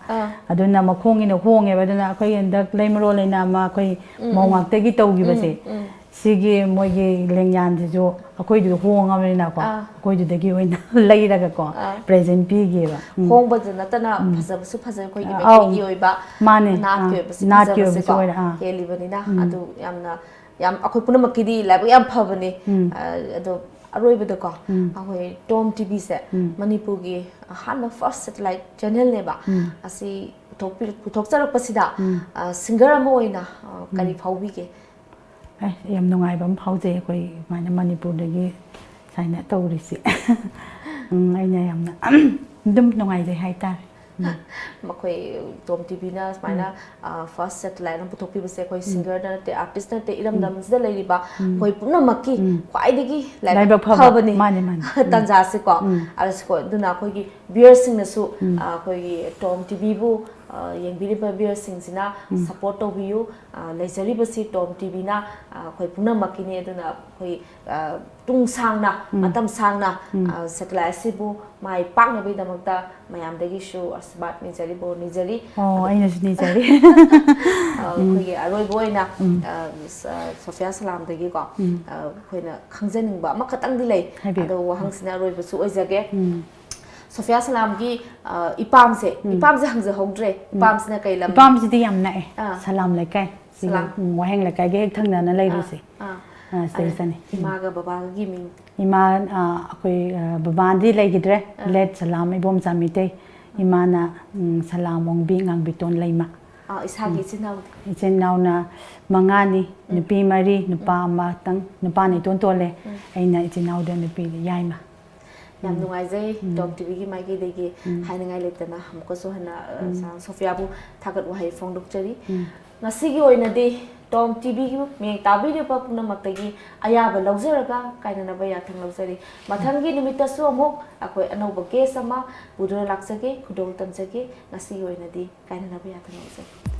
ꯑꯗꯨꯅ ꯃꯈꯣꯡꯒꯤꯅ ꯍꯣꯡꯉꯦꯕ ꯑꯗꯨꯅ ꯑꯩꯈꯣꯏ ꯍꯟꯗꯛ ꯂꯩꯃꯔꯣꯜ ꯂꯩꯅꯥ ꯑꯃ ꯑꯩꯈꯣই ꯃꯧ ꯉꯥꯛꯇꯒꯤ ꯇꯧꯈꯤꯕꯁꯦ ꯁꯤꯒꯤ ꯃꯣꯏꯒꯤ ꯂꯦꯡꯌꯥꯟꯁꯤꯁꯨ ꯑꯩꯈꯣꯏꯗꯨꯗ ꯍꯣꯡꯉꯕꯅꯤꯅꯀꯣ ꯑꯩꯈꯣꯏꯗꯨꯗꯒꯤ ꯑꯣꯏꯅ ꯂꯩꯔꯒꯀꯣ ꯄ꯭ꯔꯦꯖꯦꯟ ꯄꯤꯒꯦꯕ ꯍꯣꯡꯕꯗ ꯅꯠꯇꯅ ꯐꯖꯕꯁꯨ ꯐꯖꯩ ꯑꯩꯈꯣꯏꯒꯤ ꯃꯩꯇꯩꯒꯤ ꯑꯣꯏꯕ ꯅꯥꯠꯀꯤ ꯑꯣꯏꯕꯁꯤ ꯐꯖꯕꯁꯦꯀꯣ ꯍꯦꯜꯂꯤꯕꯅꯤꯅ ꯑꯗꯨ ꯌꯥꯝꯅ ꯑꯩꯈꯣꯏ ꯄꯨꯝꯅꯃꯛꯀꯤꯗꯤ ꯂꯥꯏꯕꯛ ꯌꯥꯝ ꯐꯕꯅꯦ ꯑꯗꯣ ꯑꯔꯣꯏꯕꯗꯀꯣ ꯑꯩꯈꯣꯏ ꯇꯣꯝ ꯇꯤꯚꯤꯁꯦ ꯃꯅꯤꯄꯨꯔꯒꯤ ꯑꯍꯥꯟꯕ ꯐꯥꯔꯁ ꯁꯦꯇꯦꯂꯥꯏꯠ ꯆꯦꯅꯦꯜꯅꯦꯕ ꯑꯁꯤ ꯄꯨꯊꯣꯛꯆꯔꯛꯄꯁꯤꯗ ꯁꯤꯡꯒꯔ ꯑꯃ ꯑꯣꯏꯅ ꯀꯔꯤ ꯐꯥꯎꯕꯤꯒꯦ? ꯌꯥꯝ ꯅꯨꯡꯉꯥꯏꯕ ꯑꯃ ꯐꯥꯎꯖꯩ ꯑꯩꯈꯣꯏ ꯁꯨꯃꯥꯏꯅ ꯃꯅꯤꯄꯨꯔꯗꯒꯤ ꯁꯨꯃꯥꯏꯅ ꯇꯧꯔꯤꯁꯤ ꯑꯩꯅ ꯌꯥꯝꯅ ꯑꯗꯨꯝ ꯅꯨꯡꯉꯥꯏꯖꯩ ꯍꯥꯏꯇꯥꯔꯦ ꯃꯈꯣꯏ ꯇꯣꯝ ꯇꯤꯚꯤꯅ ꯁꯨꯃꯥꯏꯅ ꯐꯥꯔꯁ ꯁꯦꯇꯦꯂꯥꯏꯠ ꯑꯃ ꯄꯨꯊꯣꯛꯄꯤꯕꯁꯦ ꯑꯩꯈꯣꯏ ꯁꯤꯡꯒꯔꯗ ꯅꯠꯇꯦ ꯑꯥꯔꯇꯤꯁ ꯅꯠꯇꯦ ꯏꯔꯝꯗꯝꯁꯤꯗ ꯂꯩꯔꯤꯕ ꯑꯩꯈꯣꯏ ꯄꯨꯝꯅꯃꯛꯀꯤ ꯈ꯭ꯋꯥꯏꯗꯒꯤ ꯂꯥꯏꯕꯛ ꯐꯕꯅꯤ ꯇꯥꯟꯖꯥꯁꯤꯀꯣ ꯑꯗꯨꯅ ꯑꯩꯈꯣꯏꯒꯤ ꯚꯤꯌꯔꯁꯤꯡꯅꯁꯨ ꯑꯩꯈꯣꯏꯒꯤ ꯇꯣꯝ ꯇꯤꯚꯤꯕꯨ ꯌꯦꯡꯕꯤꯔꯤꯕ ꯚꯤꯌꯔꯁꯤꯡꯁꯤꯅ ꯁꯞꯄꯣꯔꯠ ꯇꯧꯕꯤꯌꯨ ꯂꯩꯖꯔꯤꯕꯁꯤ ꯇꯣꯝ ꯇꯤꯚꯤꯅ ꯑꯩꯈꯣꯏ ꯄꯨꯝꯅꯃꯛꯀꯤꯅꯤ ꯑꯗꯨꯅ ꯑꯩꯈꯣꯏ ꯇꯨꯡ ꯁꯥꯡꯅ ꯃꯇꯝ ꯁꯥꯡꯅ ꯁꯦꯇꯦꯂꯥꯏꯠ ꯑꯁꯤꯕꯨ ꯃꯥꯏ ꯄꯥꯛꯅꯕꯒꯤꯗꯃꯛꯇ ꯃꯌꯥꯝꯗꯒꯤꯁꯨ ꯑꯁꯤꯔꯕꯥꯗ ꯅꯤꯖꯔꯤ ꯕꯣꯔ ꯅꯤꯖꯔꯤ ꯑꯩꯅꯁꯨ ꯅꯤꯖꯔꯤ ꯑꯩꯈꯣꯏꯒꯤ ꯑꯔꯣꯏꯕ ꯑꯣꯏꯅ ꯁꯣꯐꯤꯌꯥ ꯁꯂꯥꯝꯗꯒꯤꯀꯣ ꯑꯩꯈꯣꯏꯅ ꯈꯪꯖꯅꯤꯡꯕ ꯑꯃꯈꯛꯇꯪꯗꯤ ꯂꯩ ꯑꯗꯣ ꯋꯥꯍꯪꯁꯤꯅ ꯑꯔꯣꯏꯕꯁꯨ ꯑꯣꯏꯖꯒꯦ ꯁꯣꯐꯤꯌꯥ ꯁꯂꯥꯝꯒꯤ ꯏꯄꯥꯝꯁꯦ ꯍꯪꯖꯍꯧꯗ꯭ꯔꯦ ꯏꯄꯥꯝꯁꯤꯅ ꯀꯩ ꯂꯝ? ꯏꯄꯥꯝꯁꯤꯗꯤ ꯌꯥꯝ ꯅꯛꯑꯦ ꯁꯂꯥꯝ ꯂꯩꯀꯥꯏ ꯋꯥꯍꯦꯡ ꯂꯩꯀꯥꯏꯒꯤ ꯍꯦꯛ ꯊꯪꯅꯅ ꯂꯩꯔꯤꯁꯦ ꯁꯤꯗꯩꯗꯅꯤ ꯏꯃꯥꯒ ꯕꯕꯥꯒꯤ ꯃꯤꯡ? ꯏꯃꯥ ꯑꯩꯈꯣꯏ ꯕꯕꯥꯗꯤ ꯂꯩꯈꯤꯗ꯭ꯔꯦ ꯂꯦꯠ ꯁꯂꯥꯝ ꯏꯕꯣꯝꯆꯥ ꯃꯤꯇꯩ ꯏꯃꯥꯅ ꯁꯂꯥꯝ ꯋꯥꯡꯕꯤ ꯉꯥꯡꯕꯤꯇꯣꯟ ꯂꯩꯃ ꯏꯁꯥꯒꯤ ꯏꯆꯤꯟ ꯏꯅꯥꯎꯗꯤ? ꯏꯆꯤꯟ ꯏꯅꯥꯎꯅ 5ꯅꯤ ꯅꯨꯄꯤ 4 ꯅꯨꯄꯥ 1ꯇꯪ ꯅꯨꯄꯥꯅ ꯏꯇꯣꯟ ꯇꯣꯜꯂꯦ ꯑꯩꯅ ꯏꯆꯤꯟ ꯏꯅꯥꯎꯗ ꯅꯨꯄꯤ ꯌꯥꯏꯃ ꯌꯥꯝ ꯅꯨꯡꯉꯥꯏꯖꯩ ꯇꯣꯝ ꯇꯤꯚꯤꯒꯤ ꯃꯥꯏꯀꯩꯗꯒꯤ ꯍꯥꯏꯅꯤꯡꯉꯥꯏ ꯂꯩꯇꯅ ꯑꯃꯨꯛꯀꯁꯨ ꯍꯟꯅ ꯁꯣꯐꯤꯌꯥꯕꯨ ꯊꯥꯒꯠ ꯋꯥꯍꯩ ꯐꯣꯡꯗꯣꯛꯆꯔꯤ ꯉꯁꯤꯒꯤ ꯑꯣꯏꯅꯗꯤ ꯇꯣꯝ ꯇꯤꯚꯤꯒꯤ ꯃꯤꯌꯦꯡ ꯇꯥꯕꯤꯔꯤꯕ ꯄꯨꯝꯅꯃꯛꯇꯒꯤ ꯑꯌꯥꯕ ꯂꯧꯖꯔꯒ ꯀꯥꯏꯅꯅꯕ ꯌꯥꯊꯪ ꯂꯧꯖꯔꯤ ꯃꯊꯪꯒꯤ ꯅꯨꯃꯤꯠꯇꯁꯨ ꯑꯃꯨꯛ ꯑꯩꯈꯣꯏ ꯑꯅꯧꯕ ꯒꯦꯁ ꯑꯃ ꯄꯨꯗꯨꯅ ꯂꯥꯛꯆꯒꯦ ꯈꯨꯗꯣꯜ ꯇꯝꯖꯒꯦ ꯉꯁꯤꯒꯤ ꯑꯣꯏꯅꯗꯤ ꯀꯥꯏꯅꯅꯕ ꯌꯥꯊꯪ ꯂꯧꯖꯔꯤ